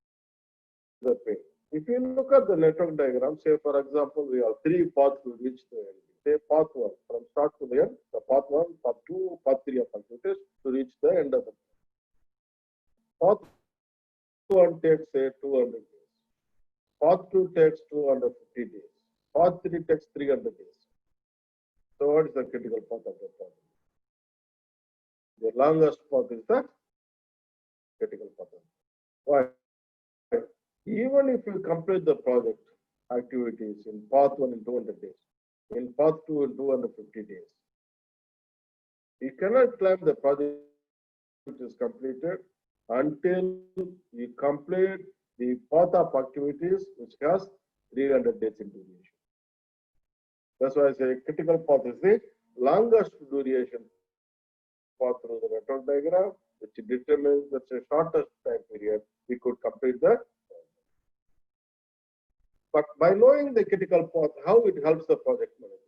the thing? If you look at the network diagram, say for example, we have 3 paths to reach the end. Say path 1, from start to the end, the path 1, path 2, path 3 of activities to reach the end of the path. Path 1 takes say 200 days. Path 2 takes 250 days. Path 3 takes 300 days. So what is the critical path of the project? The longest path is the critical path. Why? Even if you complete the project activities in path 1 in 200 days, in path 2 in 250 days, you cannot claim the project is completed until you complete the path of activities which has 300 days in duration. That's why I say critical path is the longest duration path through the network diagram, which determines the shortest time period we could complete the project. But by knowing the critical path, how it helps the project manager?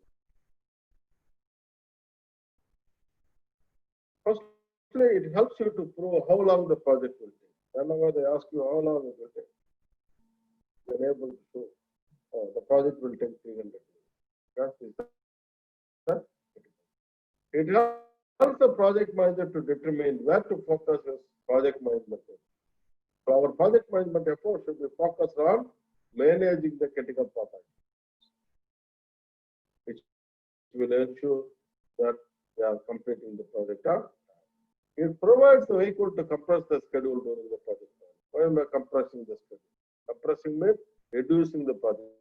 Firstly, it helps you to prove how long the project will take. Whenever they ask you how long it will take, you're able to show the project will take 300 days. That is the it helps the project manager to determine where to focus his project management. So our project management effort should be focused on managing the critical path, which will ensure that we are completing the project. It provides the vehicle to compress the schedule during the project. Why am I compressing the schedule? Compressing means reducing the project.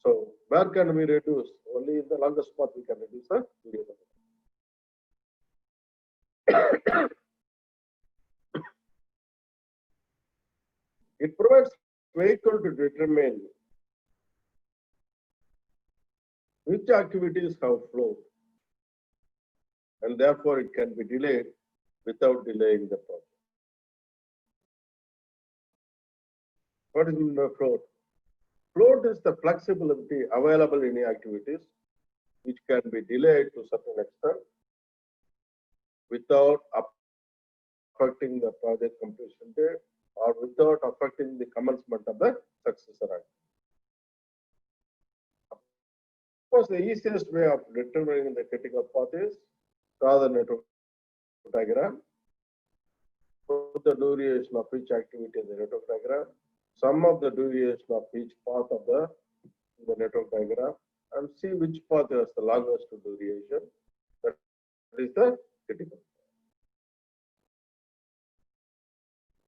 So where can we reduce? Only in the longest path we can reduce the duration. It provides vehicle to determine which activities have flowed, and therefore it can be delayed without delaying the project. What is meant by float? Float is the flexibility available in the activities which can be delayed to a certain extent without affecting the project completion date or without affecting the commencement of the successor activity. Of course, the easiest way of determining the critical path is draw the network diagram, put the duration of each activity in the network diagram, sum of the duration of each path of the network diagram, and see which path has the longest duration. That is the critical.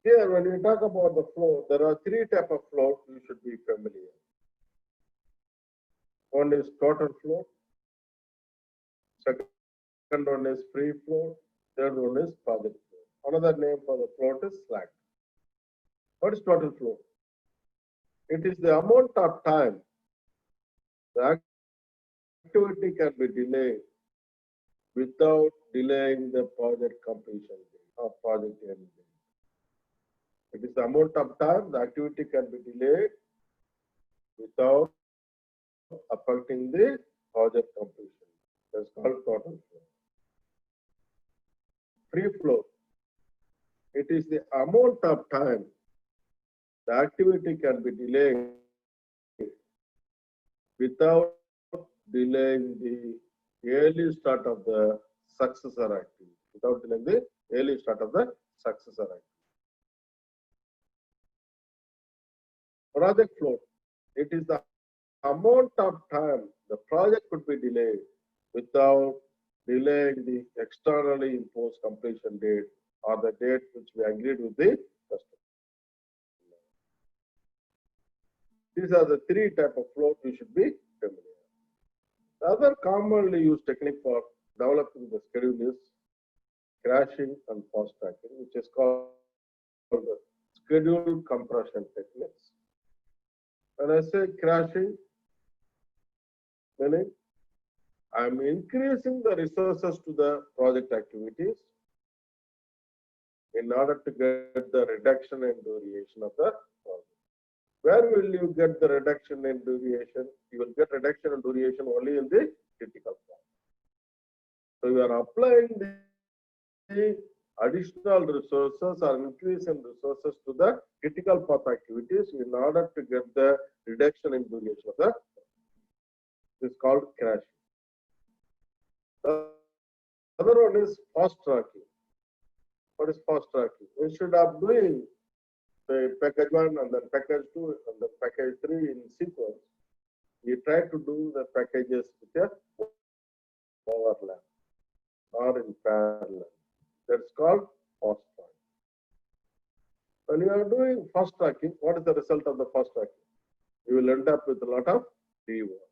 Here, when we talk about the flow, there are three types of flow you should be familiar. One is total flow, second one is free flow, third one is project flow. Another name for the float is slack. What is total flow? It is the amount of time the activity can be delayed without delaying the project completion date or project end date. It is the amount of time the activity can be delayed without affecting the project completion. That's called total flow. Free flow. It is the amount of time the activity can be delayed without delaying the early start of the successor activity. Without delaying the early start of the successor activity. Project flow. It is the amount of time the project could be delayed without delaying the externally imposed completion date or the date which we agreed with the customer. These are the three types of flow you should be familiar. The other commonly used technique for developing the schedule is crashing and fast tracking, which is called the schedule compression techniques. When I say crashing, meaning I'm increasing the resources to the project activities in order to get the reduction in duration of the project. Where will you get the reduction in duration? You will get reduction in duration only in the critical path. So you are applying the additional resources or increase in resources to the critical path activities in order to get the reduction in duration of the project. This is called crashing. The other one is fast tracking. What is fast tracking? Instead of doing the package 1 and then package 2 and then package 3 in sequence, we try to do the packages with a overlap or in parallel. That's called fast tracking. When you are doing fast tracking, what is the result of the fast tracking? You will end up with a lot of rework.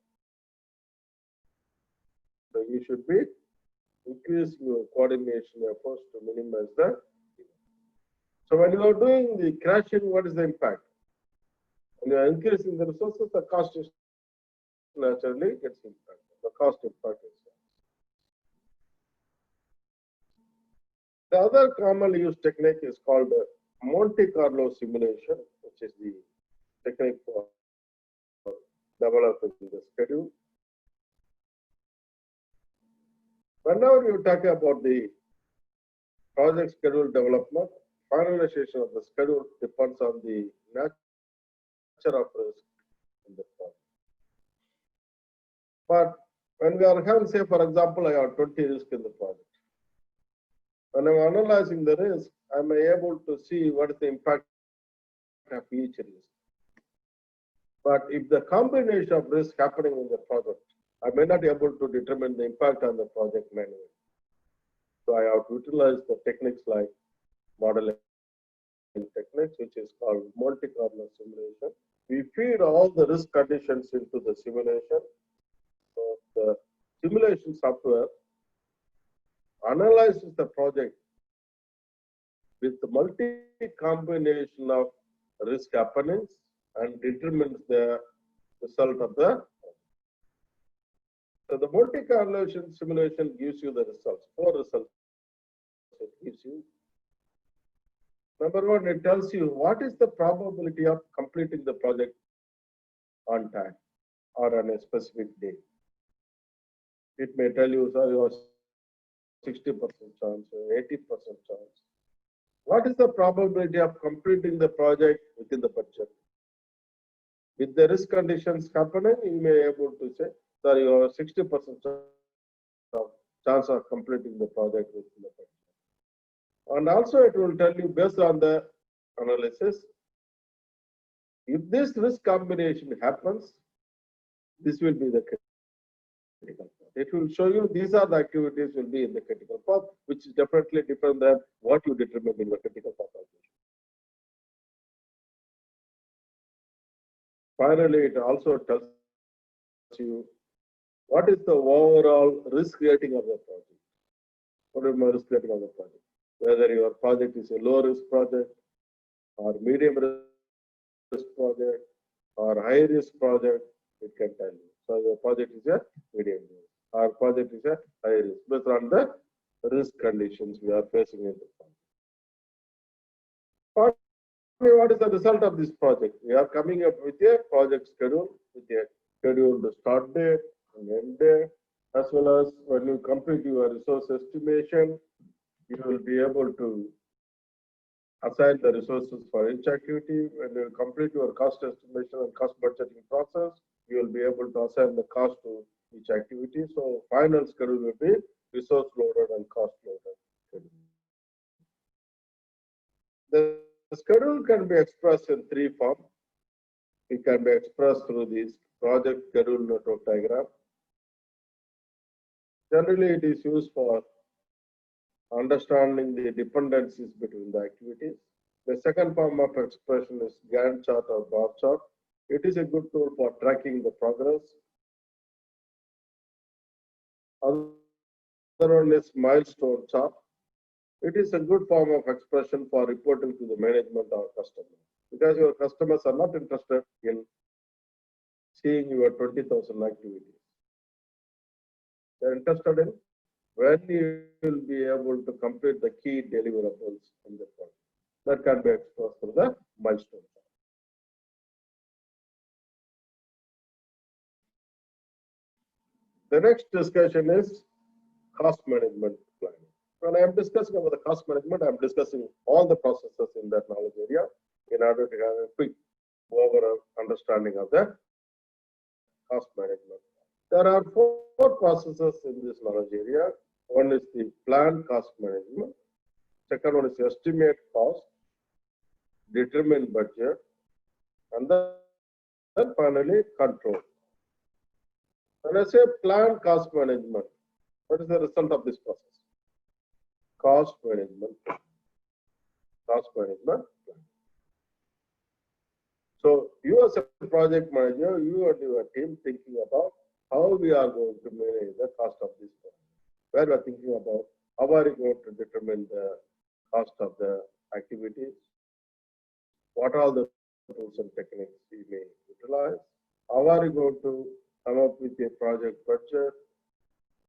So you should be increasing your coordination efforts to minimize the. So when you are doing the crashing, what is the impact? When you are increasing the resources, the cost is naturally gets impacted. The cost impact is there. The other commonly used technique is called Monte Carlo simulation, which is the technique for developing the schedule. Whenever you talk about the project schedule development, finalization of the schedule depends on the nature of risk in the project. But when we are having, say, for example, I have 20 risks in the project. When I'm analyzing the risk, I'm able to see what is the impact of each risk. But if the combination of risk happening in the project, I may not be able to determine the impact on the project manually. So I have to utilize the techniques like modeling techniques, which is called Monte Carlo simulation. We feed all the risk conditions into the simulation. So the simulation software analyzes the project with the multi-combination of risk happenings and determines the result of the. So the Monte Carlo simulation gives you the results, 4 results it gives you. Number 1, it tells you what is the probability of completing the project on time or on a specific day. It may tell you, so you have 60% chance, 80% chance. What is the probability of completing the project within the budget? With the risk conditions happening, you may be able to say sorry, you have 60% chance of completing the project within the budget. And also it will tell you based on the analysis, if this risk combination happens, this will be the critical path. It will show you these are the activities will be in the critical path, which is definitely different than what you determined in the critical path allocation. Finally, it also tells you what is the overall risk rating of the project. What is my risk rating of the project? Whether your project is a low risk project or medium risk project or high risk project, it can tell you. So the project is a medium risk. Our project is a high risk based on the risk conditions we are facing in the project. What is the result of this project? We are coming up with a project schedule, with a scheduled start date and end date, as well as when you complete your resource estimation, you will be able to assign the resources for each activity. When you complete your cost estimation and cost budgeting process, you will be able to assign the cost to each activity. So final schedule will be resource loaded and cost loaded. The schedule can be expressed in three forms. It can be expressed through this project schedule network diagram. Generally, it is used for understanding the dependencies between the activities. The second form of expression is Gantt chart or bar chart. It is a good tool for tracking the progress. Other one is milestone chart. It is a good form of expression for reporting to the management or customer, because your customers are not interested in seeing your 20,000 activities. They're interested in when you will be able to complete the key deliverables in the project. That can be expressed through the milestone chart. The next discussion is cost management planning. When I am discussing about the cost management, I am discussing all the processes in that knowledge area in order to have a quick overall understanding of the cost management. There are four processes in this knowledge area. One is the plan cost management. Second one is estimate cost, determine budget, and then finally control. When I say plan cost management, what is the result of this process? Cost management. Cost management plan. So you as a project manager, you and your team thinking about how we are going to manage the cost of this project. Where we are thinking about how are we going to determine the cost of the activities, what are the tools and techniques we may utilize, how are we going to come up with a project budget,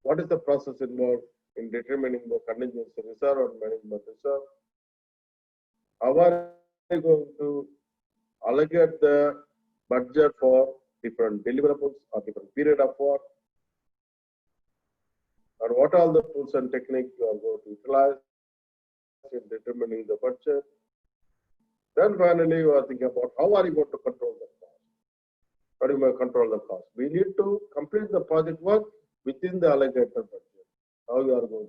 what is the process involved in determining the contingency reserve or management reserve, how are we going to allocate the budget for different deliverables or different period of work, and what are the tools and techniques you are going to utilize in determining the budget. Then finally, you are thinking about how are you going to control the cost. How do you control the cost? We need to complete the project work within the allocated budget. How you are going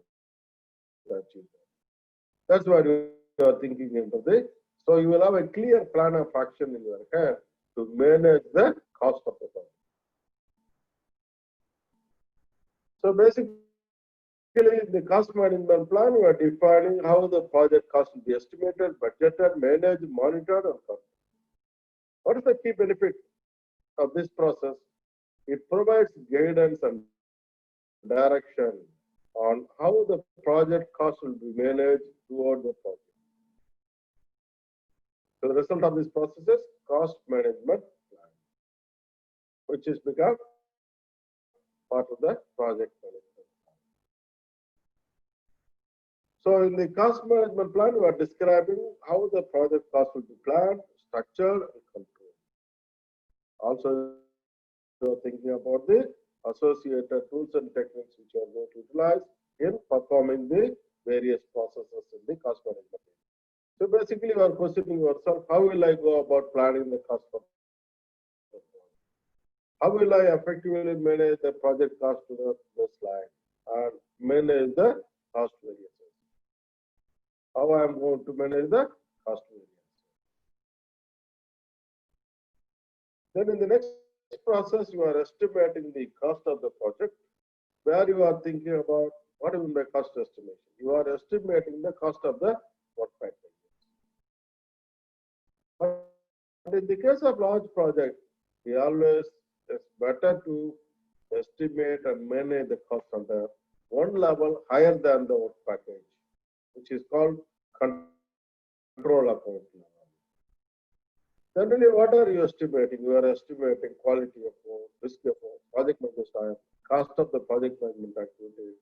to achieve that? That's why you are thinking into this. So you will have a clear plan of action in your hand to manage the cost of the project. So basically, the cost management plan, we are defining how the project cost will be estimated, budgeted, managed, monitored, and controlled. What is the key benefit of this process? It provides guidance and direction on how the project cost will be managed throughout the project. So the result of this process is cost management plan, which is become part of the project management. So in the cost management plan, we are describing how the project cost will be planned, structured, and controlled. Also, we are thinking about the associated tools and techniques which you are going to utilize in performing the various processes in the cost management. So basically, you are questioning yourself, how will I go about planning the cost of the project? How will I effectively manage the project cost to the baseline and manage the cost variances? How I am going to manage the cost variance? Then in the next process, you are estimating the cost of the project, where you are thinking about what is the cost estimation. You are estimating the cost of the work package. But in the case of large project, we always, it's better to estimate and manage the cost on the one level higher than the work package, which is called control account level. Generally, what are you estimating? You are estimating quality of work, risk of work, project management style, cost of the project management activity,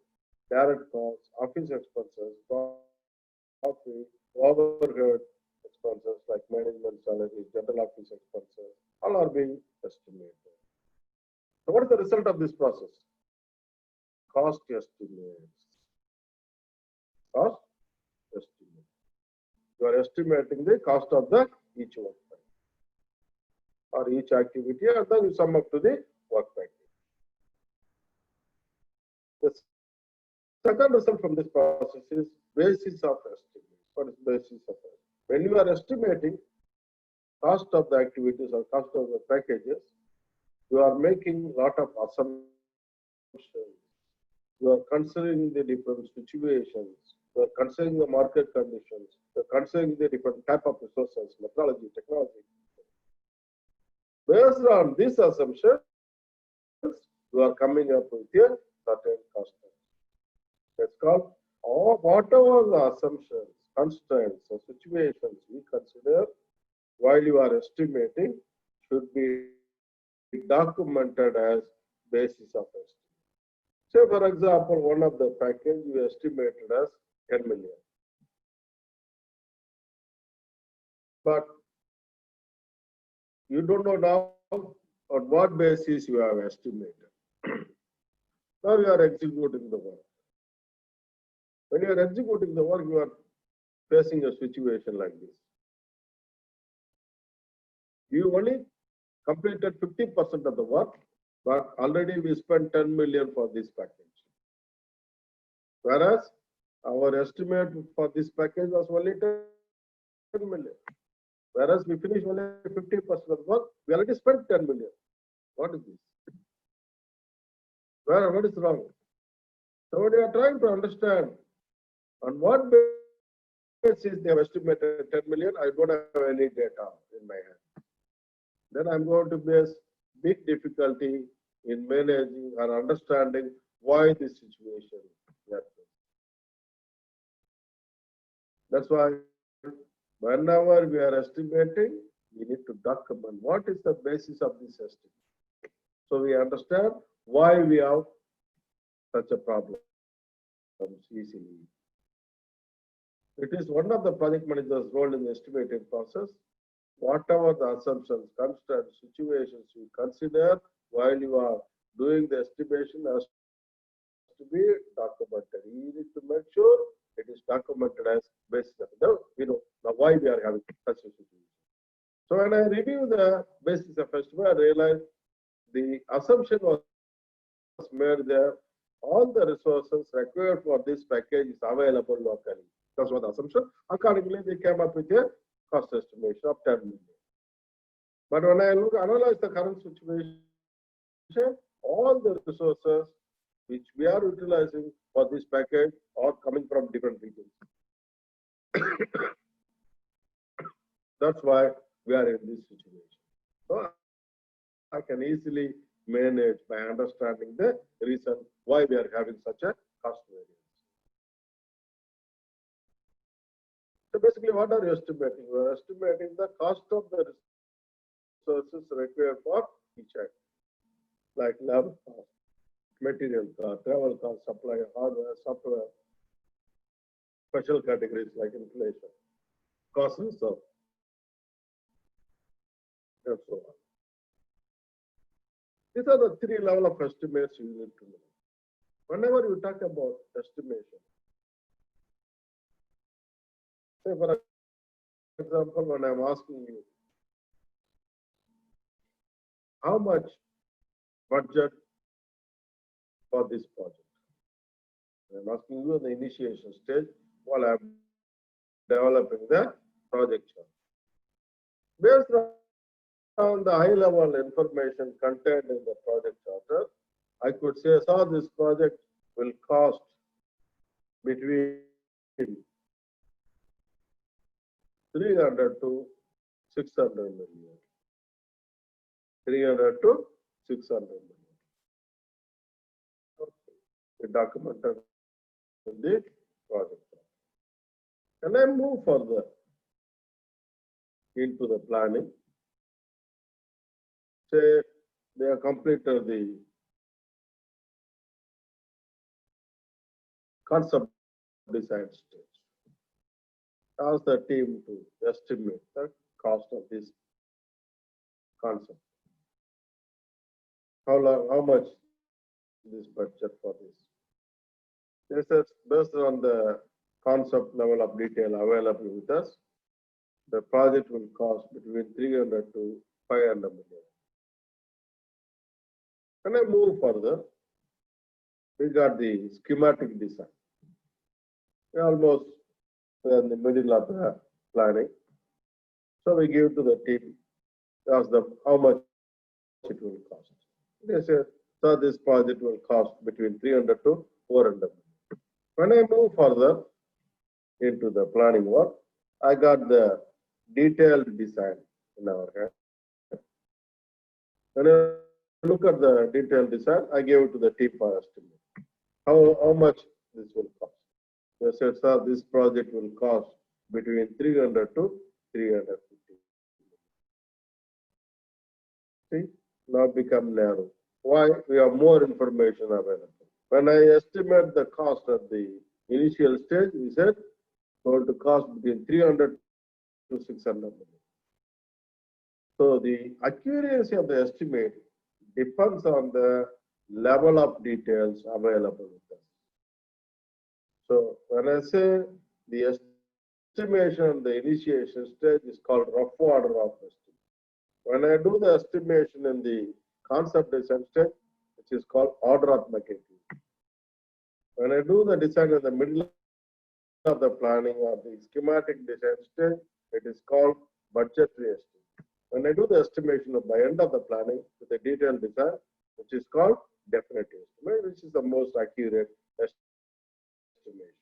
direct costs, office expenses, profit, overhead expenses like management salaries, general office expenses, all are being estimated. So what is the result of this process? Cost estimates. Cost estimate. You are estimating the cost of the each work or each activity, and then you sum up to the work package. The second result from this process is basis of estimate. What is basis of estimate? When you are estimating cost of the activities or cost of the packages, you are making a lot of assumptions. You are considering the different situations. You are considering the market conditions. You are considering the different type of resources, methodology, technology. Based on these assumptions, you are coming up with a certain cost. It's called, or whatever the assumptions, constraints, or situations we consider while you are estimating should be documented as basis of estimate. Say, for example, one of the package you estimated as 10 million. But you don't know now on what basis you have estimated. Now you are executing the work. When you are executing the work, you are facing a situation like this. You only completed 50% of the work, but already we spent 10 million for this package. Whereas our estimate for this package was only 10 million. Whereas we finished only 50% of the work, we already spent 10 million. What is this? What is wrong? So we are trying to understand on what basis they have estimated 10 million. I don't have any data in my hand. Then I'm going to face big difficulty in managing or understanding why this situation happens. That's why whenever we are estimating, we need to document what is the basis of this estimate. So we understand why we have such a problem easily. It is one of the project manager's role in the estimating process. Whatever the assumptions, constraints, situations you consider while you are doing the estimation has to be documented. You need to make sure it is documented as basis of now why we are having such a situation. So when I review the basis of estimate, I realized the assumption was made there. All the resources required for this package is available locally. That's what the assumption. Accordingly, they came up with a cost estimation of 10 million. But when I analyze the current situation, all the resources which we are utilizing for this package are coming from different regions. That's why we are in this situation. So I can easily manage by understanding the reason why we are having such a cost variance. So basically, what are you estimating? You are estimating the cost of the resources required for each act, like labor cost, material cost, travel cost, supply, hardware, software, special categories like inflation, cost reserve, and so on. These are the three levels of estimates you need to know. Whenever you talk about estimation, say for example, when I'm asking you, how much budget for this project. I'm asking you the initiation stage while I'm developing the project chart. Based on the high level information contained in the project charter, I could say, so this project will cost between 300 to 600 million. 300 to 600 million. Okay. Documented in the project. Can I move further into the planning? Say they have completed the concept design stage. Ask the team to estimate the cost of this concept. How much this budget for this? This is based on the concept level of detail available with us. The project will cost between 300 to 500 million. When I move further, we got the schematic design. We're almost in the middle of the planning. So we give to the team, ask them how much it will cost. They say, so this project will cost between 300 to 400 million. When I move further into the planning work, I got the detailed design in our hand. When I look at the detailed design, I give it to the team for estimate. How much this will cost? They said, sir, this project will cost between 300 to 350. See, now become narrow. Why? We have more information available. When I estimate the cost at the initial stage, we said going to cost between 300 to 600 million. So the accuracy of the estimate depends on the level of details available with us. So when I say the estimation, the initiation stage is called rough order of estimate. When I do the estimation in the concept design stage, which is called order of magnitude. When I do the design in the middle of the planning or the schematic design stage, it is called budgetary estimate. When I do the estimation of the end of the planning with a detailed design, which is called definitive estimate, which is the most accurate estimation.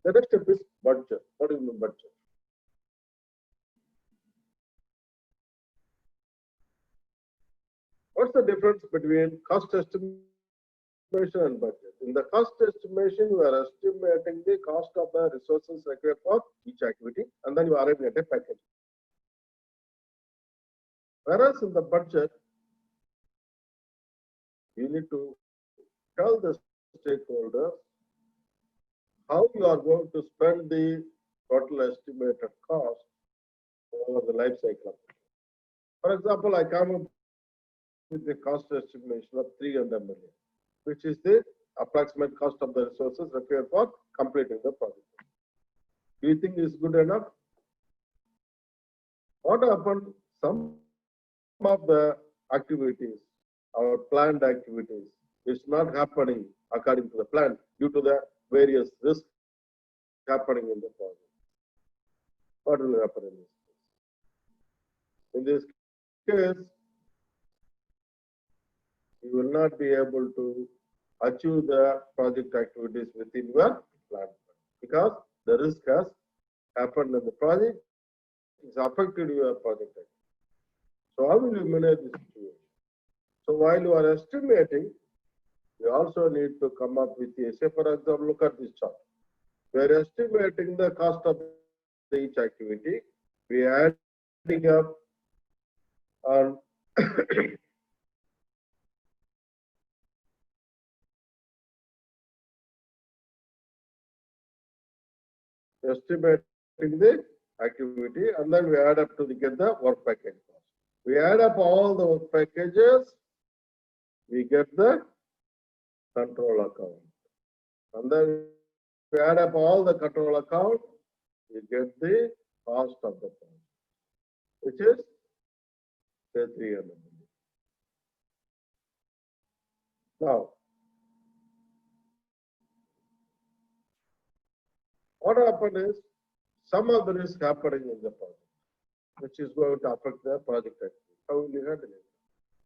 The next step is budget. What is the budget? What's the difference between cost estimation and budget? In the cost estimation, you are estimating the cost of the resources required for each activity, and then you are arriving at a package. Whereas in the budget, you need to tell the stakeholders how you are going to spend the total estimated cost over the life cycle. For example, I come up with the cost estimation of 300 million, which is the approximate cost of the resources required for completing the project. Do you think it's good enough? What happened? Some of the activities, our planned activities, is not happening according to the plan due to the various risks happening in the project. What will happen in this case? In this case, you will not be able to achieve the project activities within your plan because the risk has happened in the project, it's affected your project activity. So how will you manage this situation? So while you are estimating, you also need to come up with a, say for example, look at this chart. We are estimating the cost of each activity. We are adding up on estimating the activity, and then we add up to get the work package cost. We add up all the work packages, we get the control account. And then we add up all the control account, we get the cost of the project, which is say 300 million. Now, what happened is some of the risk happening in the project, which is going to affect the project activity. How will you handle it?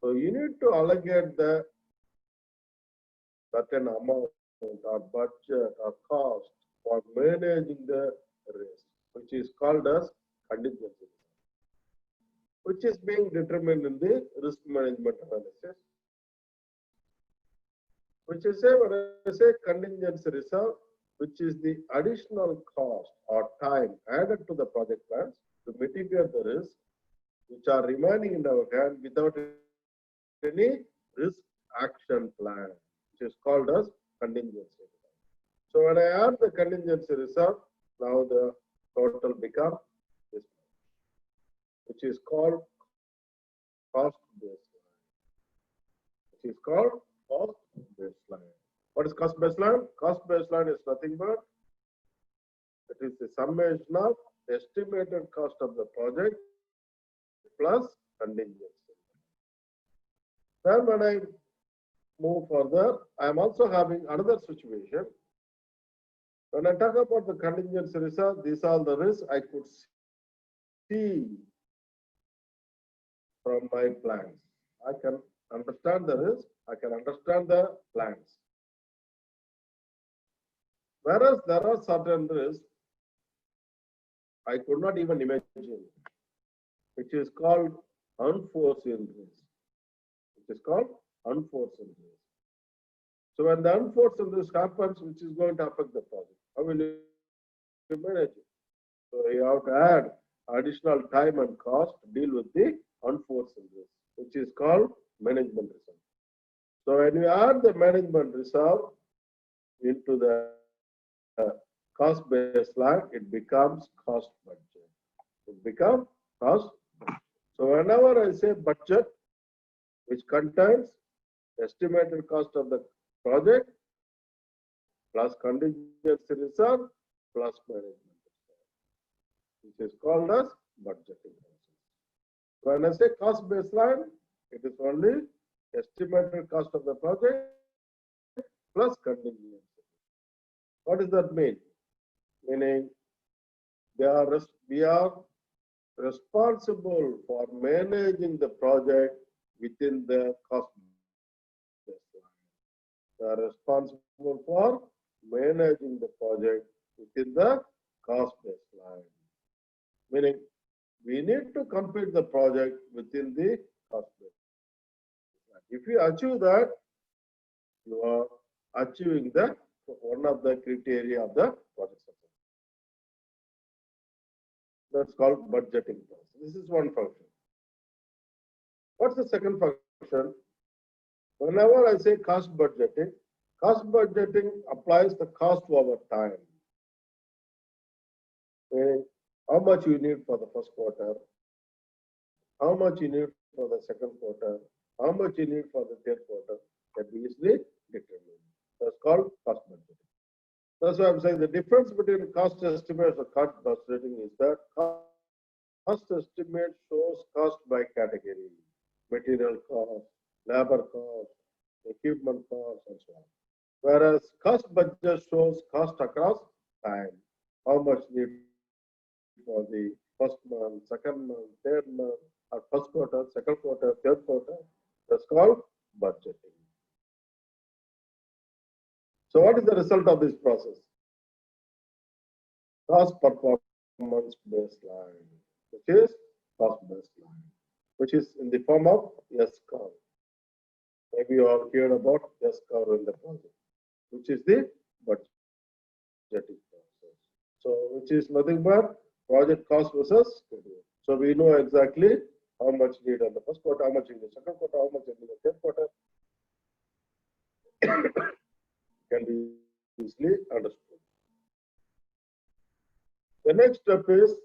So you need to allocate the certain amount or budget or cost for managing the risk, which is called as contingency, which is being determined in the risk management analysis. Which is when I say contingency reserve, which is the additional cost or time added to the project plans to mitigate the risk which are remaining in our hand without any risk action plan, which is called as contingency. So when I add the contingency reserve, now the total becomes this, which is called cost baseline. Which is called cost baseline. What is cost baseline? Cost baseline is nothing but it is the summation of estimated cost of the project plus contingency. Then when I move further, I am also having another situation. When I talk about the contingency reserve, these are the risks I could see from my plans. I can understand the risk, I can understand the plans. Whereas there are certain risks I could not even imagine, which is called unforeseen risk. Which is called unforeseen risk. So when the unforeseen risk happens, which is going to affect the project, how will you manage it? So you have to add additional time and cost to deal with the unforeseen risk, which is called management reserve. So when you add the management reserve into the cost baseline, it becomes cost budget. It becomes cost budget. So whenever I say budget, which contains estimated cost of the project plus contingency reserve plus management reserve, which is called as budgeting process. So when I say cost baseline, it is only estimated cost of the project plus contingency. What does that mean? Meaning we are responsible for managing the project within the cost baseline. We are responsible for managing the project within the cost baseline. Meaning we need to complete the project within the cost baseline. If you achieve that, you are achieving the one of the criteria of the project success. That's called budgeting process. This is one function. What's the second function? Whenever I say cost budgeting applies the cost over time. Meaning how much you need for the first quarter, how much you need for the second quarter, how much you need for the third quarter, that we easily determine. That's called cost budgeting. That's why I'm saying the difference between cost estimate and cost budgeting is that cost estimate shows cost by category, material cost, labor cost, equipment cost, and so on. Whereas cost budget shows cost across time, how much need for the first month, second month, third month, or first quarter, second quarter, third quarter. That's called budgeting. So what is the result of this process? Cost performance baseline, which is cost baseline, which is in the form of S-curve. Maybe you all heard about S-curve in the project, which is the budgeting process. So which is nothing but project cost versus schedule. So we know exactly how much need in the first quarter, how much in the second quarter, how much in the third quarter. Can be easily understood. The next step is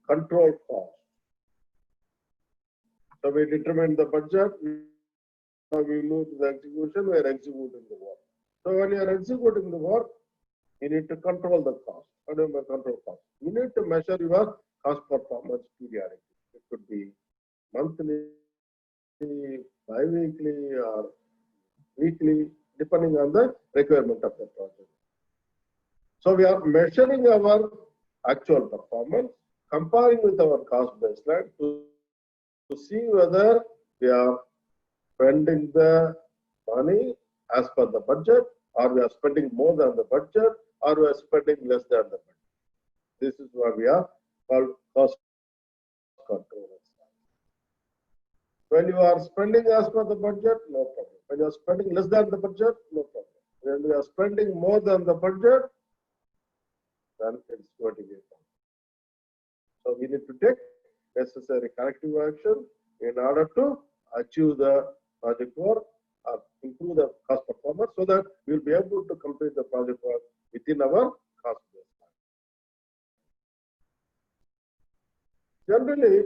control cost. So we determine the budget. Now we move to the execution. We are executing the work. So when you are executing the work, you need to control the cost. How do you control cost? You need to measure your cost performance periodically. It could be monthly, bi-weekly, or weekly, depending on the requirement of the project. So we are measuring our actual performance, comparing with our cost baseline to see whether we are spending the money as per the budget, or we are spending more than the budget, or we are spending less than the budget. This is what we are called cost control. When you are spending as per the budget, no problem. When you are spending less than the budget, no problem. When you are spending more than the budget, then it's going to be a problem. So we need to take necessary corrective action in order to achieve the project work or improve the cost performance so that we will be able to complete the project work within our cost baseline. Generally,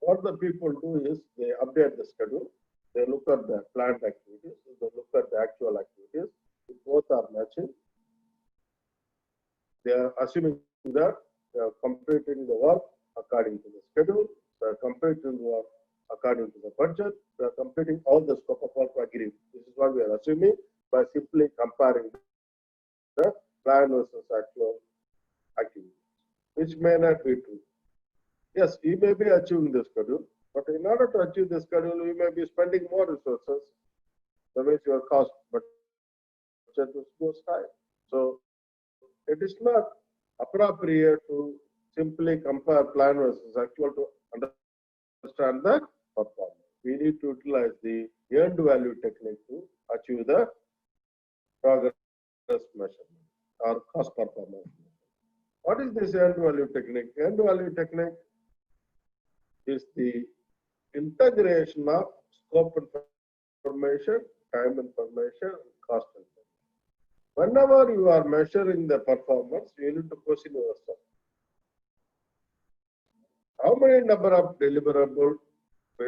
what the people do is they update the schedule, they look at the planned activities, they look at the actual activities, if both are matching, they are assuming that they are completing the work according to the schedule, they are completing the work according to the budget, they are completing all the scope of work agreed. This is what we are assuming by simply comparing the plan versus actual activity, which may not be true. Yes, we may be achieving the schedule, but in order to achieve the schedule, we may be spending more resources. That means your cost budget goes high. So it is not appropriate to simply compare plan versus actual to understand the performance. We need to utilize the earned value technique to achieve the progress measurement or cost performance. What is this earned value technique? Earned value technique is the integration of scope information, time information, and cost information. Whenever you are measuring the performance, you need to question yourself. How many number of deliverables we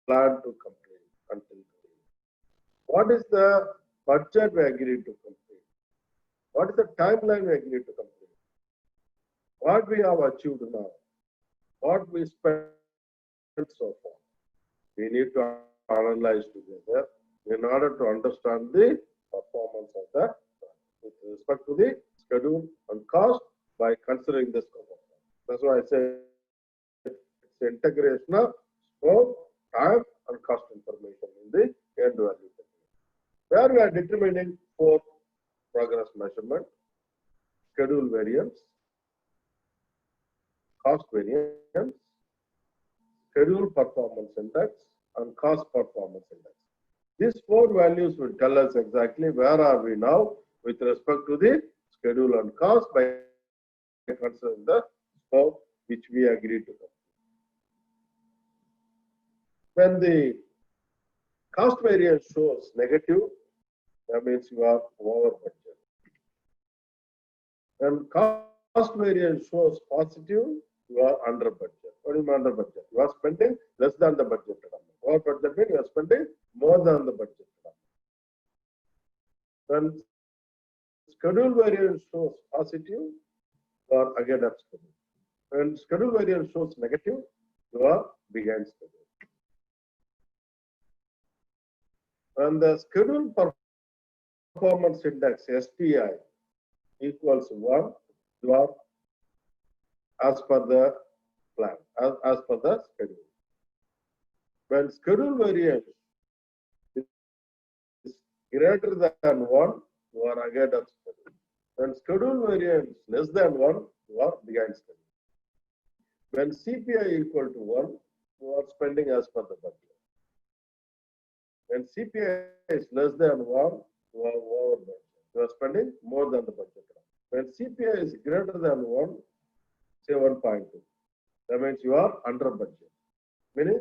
plan to complete until today? What is the budget we agreed to complete? What is the timeline we agreed to complete? What we have achieved now? What we spent so far? We need to analyze together in order to understand the performance of the project with respect to the schedule and cost by considering the scope of work. That's why I say it's the integration of scope, time, and cost information in the earned value technique. Where we are determining 4 progress measurement, schedule variance, cost variance, schedule performance index, and cost performance index. These 4 values will tell us exactly where are we now with respect to the schedule and cost by considering the scope which we agreed to. When the cost variance shows negative, that means you are over budget. When cost variance shows positive, you are under budget. What do you mean under budget? You are spending less than the budget. Over budget means you are spending more than the budget. When schedule variance shows positive, you are ahead of schedule. When schedule variance shows negative, you are behind schedule. When the schedule performance index SPI equals 1, you are as per the plan, as per the schedule. When schedule variance is greater than 1, you are ahead of schedule. When schedule variance less than 1, you are behind schedule. When CPI equal to 1, you are spending as per the budget. When CPI is less than 1, you are over budget. You are spending more than the budget. When CPI is greater than 1, say 1.2, that means you are under budget. Meaning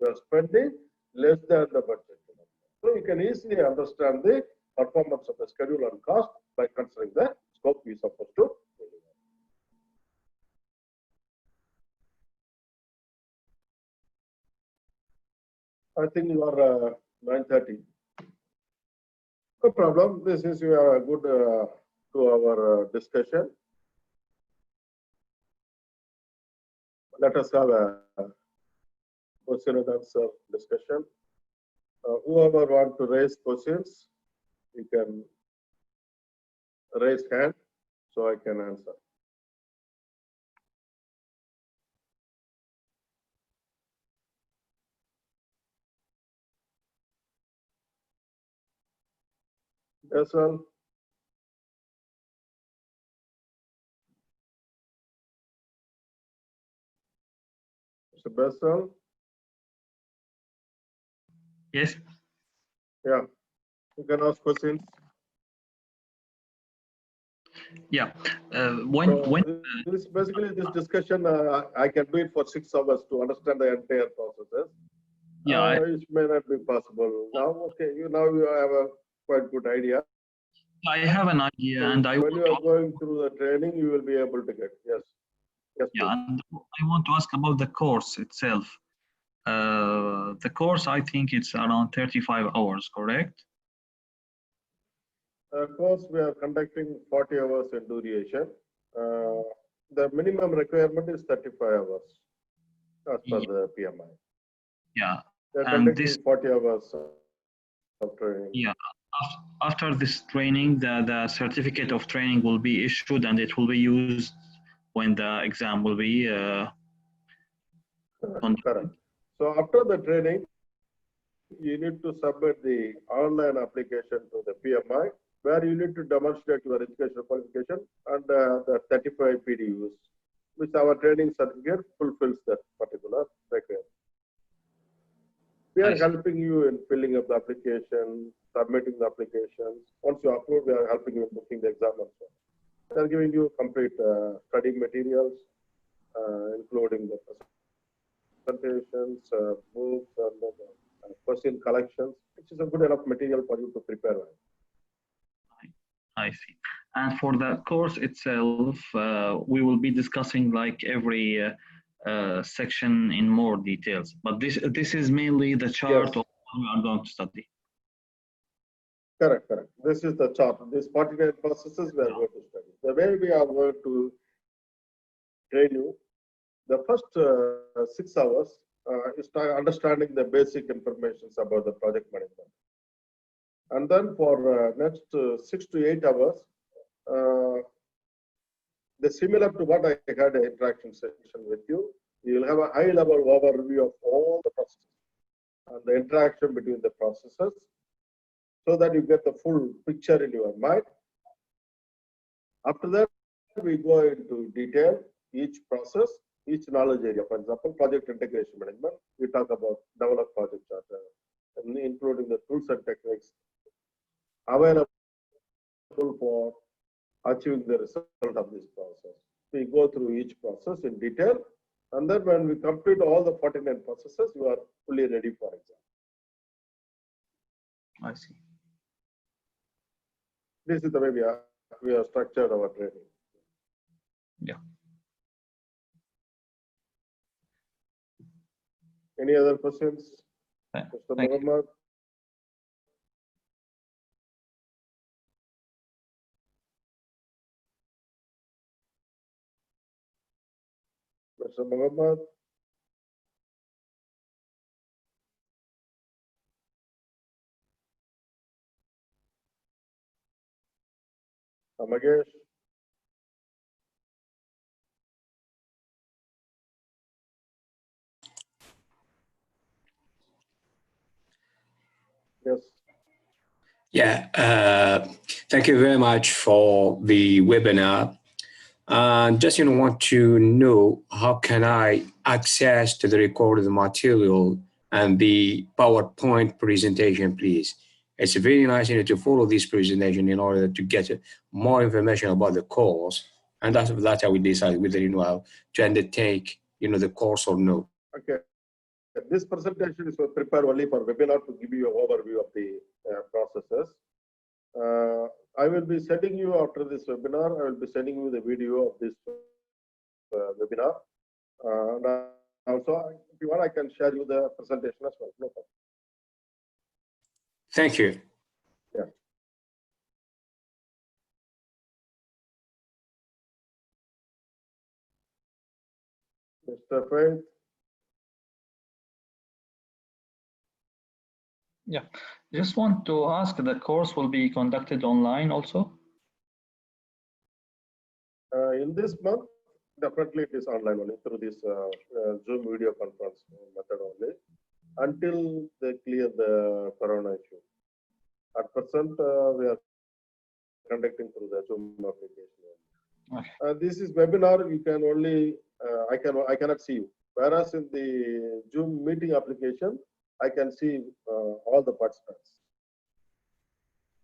you are spending less than the budget. So you can easily understand the performance of the schedule and cost by considering the scope we are supposed to deliver. I think you are 9:30. No problem. This is a good 2-hour discussion. Let us have a question and answer discussion. Whoever want to raise questions, you can raise hand so I can answer. Basil, Mr. Basil, Yes. yeah, you can ask questions. Yeah. So When this basically this discussion, I can do it for 6 hours to understand the entire processes. yeah, It may not be possible now. Okay, now you have a quite good idea. I have an idea, So and I when want you to are going through the training, you will be able to get yes, yes, yeah, please. and I want to ask about the course itself. The course, I think it's around 35 hours, correct? Of course, we are conducting 40 hours in duration. The minimum requirement is 35 hours as per the PMI. Yeah, They are and conducting this, 40 hours of training. yeah, after this training, the certificate of training will be issued, and it will be used when the exam will be conducted. Correct. So after the training, you need to submit the online application to the PMI, where you need to demonstrate your educational qualification and the 35 PDUs, which our training certificate fulfills that particular requirement. We I are see. helping you in filling up the application, submitting the applications. Once you approve, we are helping you in booking the exam also. We are giving you complete study materials, including the presentations, books, and question collections, which is a good enough material for you to prepare. I see. And for the course itself, we will be discussing like every section in more details. But this is mainly the chart Yes. of what we are going to study. Correct, correct. This is the chart. These 49 processes we are going to study. The way we are going to train you, the first 6 hours is understanding the basic information about the project management. And then for next 6 to 8 hours, similar to what I had an interaction session with you, you will have a high level overview of all the processes and the interaction between the processes so that you get the full picture in your mind. After that, we go into detail, each process, each knowledge area. For example, project integration management, we talk about develop project charter, including the tools and techniques available for achieving the result of this process. We go through each process in detail, and then when we complete all the 49 processes, you are fully ready for exam. I see. This is the way we are structured our training. Yeah. Any other questions? Thank Mr. you. Muhammad? Mr. Muhammad? Amagesh? Yes. Yeah, thank you very much for the webinar. Just want to know how can I access to the recorded material and the PowerPoint presentation, please. It's very nice to follow this presentation in order to get more information about the course, and after that I will decide whether how to undertake the course or no. Okay. This presentation is prepared only for webinar to give you an overview of the processes. I will be sending you after this webinar, I will be sending you the video of this webinar. And also, if you want, I can share you the presentation as well. No problem. Thank you. Yeah. Mr. Faith? Yeah, just want to ask, the course will be conducted online also? In this month, definitely it is online only through this Zoom video conference method only until they clear the corona issue. At present, we are conducting through the Zoom application. Okay. This is webinar. You can only I cannot see you. Whereas in the Zoom meeting application, I can see all the participants.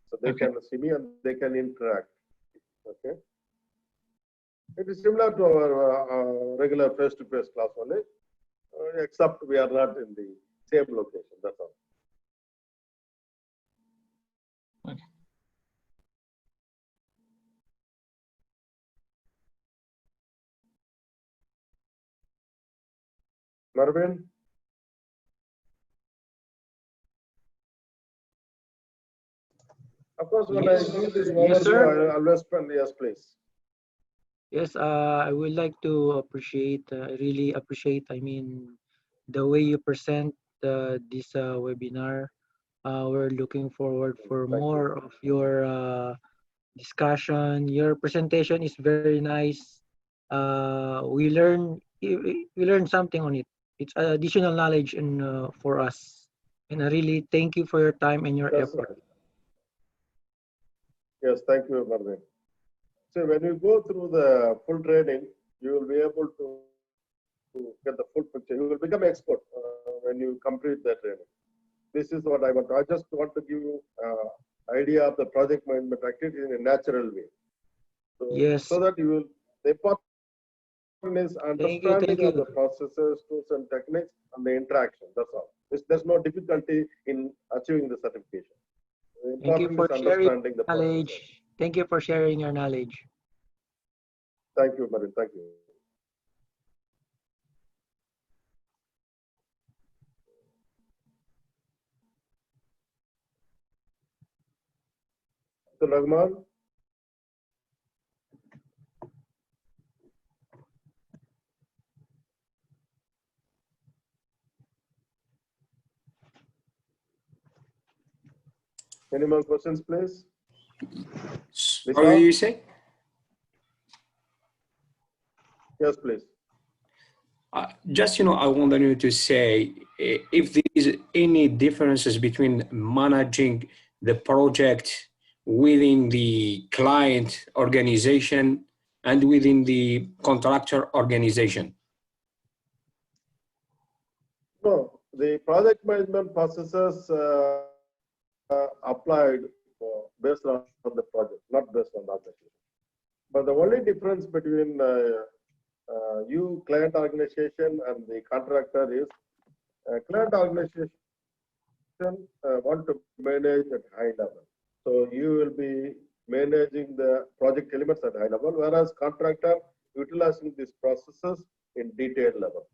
So they Okay. can see me and they can interact. Okay. It is similar to our regular face-to-face class only, except we are not in the same location. That's all. Okay. Marvin? Of course, when Yes. I give this Yes, overview, sir. I always spend yes, please. Yes, I would like to appreciate, really appreciate, the way you present this webinar. We're looking forward for Thank you. more of your discussion. Your presentation is very nice. We learn something on it. It's additional knowledge for us. And I really thank you for your time and your That's effort. right. Yes, thank you, Marvin. So when you go through the full training, you will be able to get the full picture. You will become expert when you complete the training. This is what I want. I just want to give you idea of the project management activity in a natural way. So, Yes. so that you will, the important is understanding Thank of the you. processes, tools and techniques and the interaction. That's all. There's no difficulty in achieving the certification. The Thank you important for is sharing understanding the processes. knowledge. Thank you for sharing your knowledge. Thank you, Marin. Thank you. So, Rahman, any more questions, please? Sorry, you say? Yes, please. Just, I wanted you to say if there is any differences between managing the project within the client organization and within the contractor organization. No, the project management processes applied based on the project, not based on the application. But the only difference between you, client organization, and the contractor is client organization want to manage at high level. So you will be managing the project elements at high level, whereas contractor utilizing these processes in detailed level.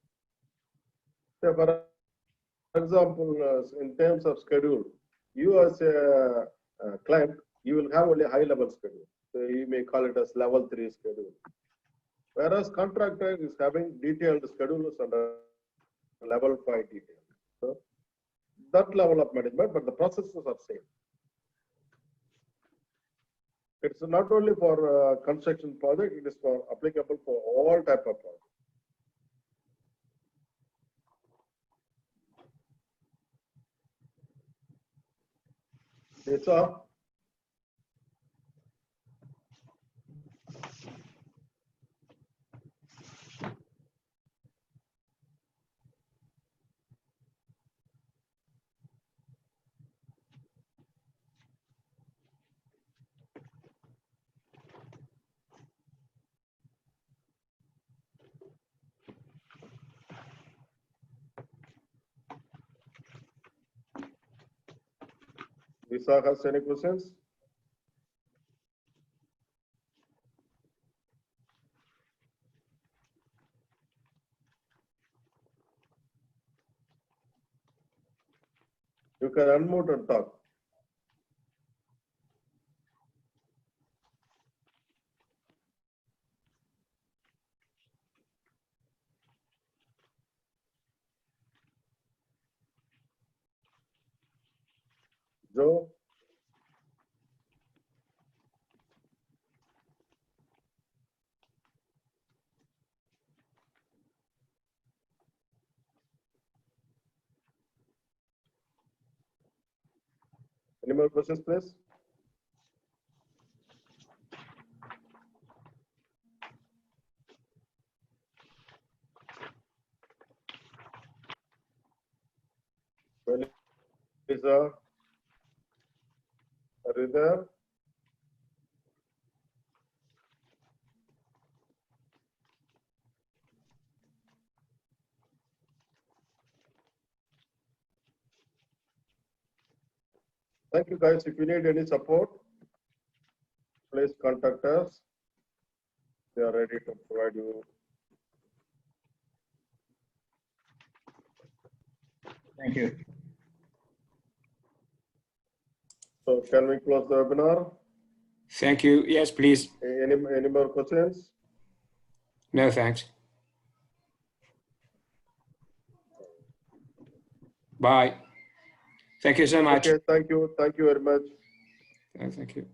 So for example, in terms of schedule, you as a client, you will have only high level schedule. So you may call it as level 3 schedule. Whereas contractor is having detailed schedules under level 5 detail. So that level of management, but the processes are same. It's not only for construction project, it is for applicable for all type of projects. It's all. Lisa has any questions? You can unmute and talk. Joe? Any more questions, please? Well, Lisa, are you there? Thank you, guys. If you need any support, please contact us. We are ready to provide you. Thank you. So can we close the webinar? Thank you. Yes, please. Any more questions? No, thanks. Bye. Thank you so much. Okay, thank you. Thank you very much. Thank you.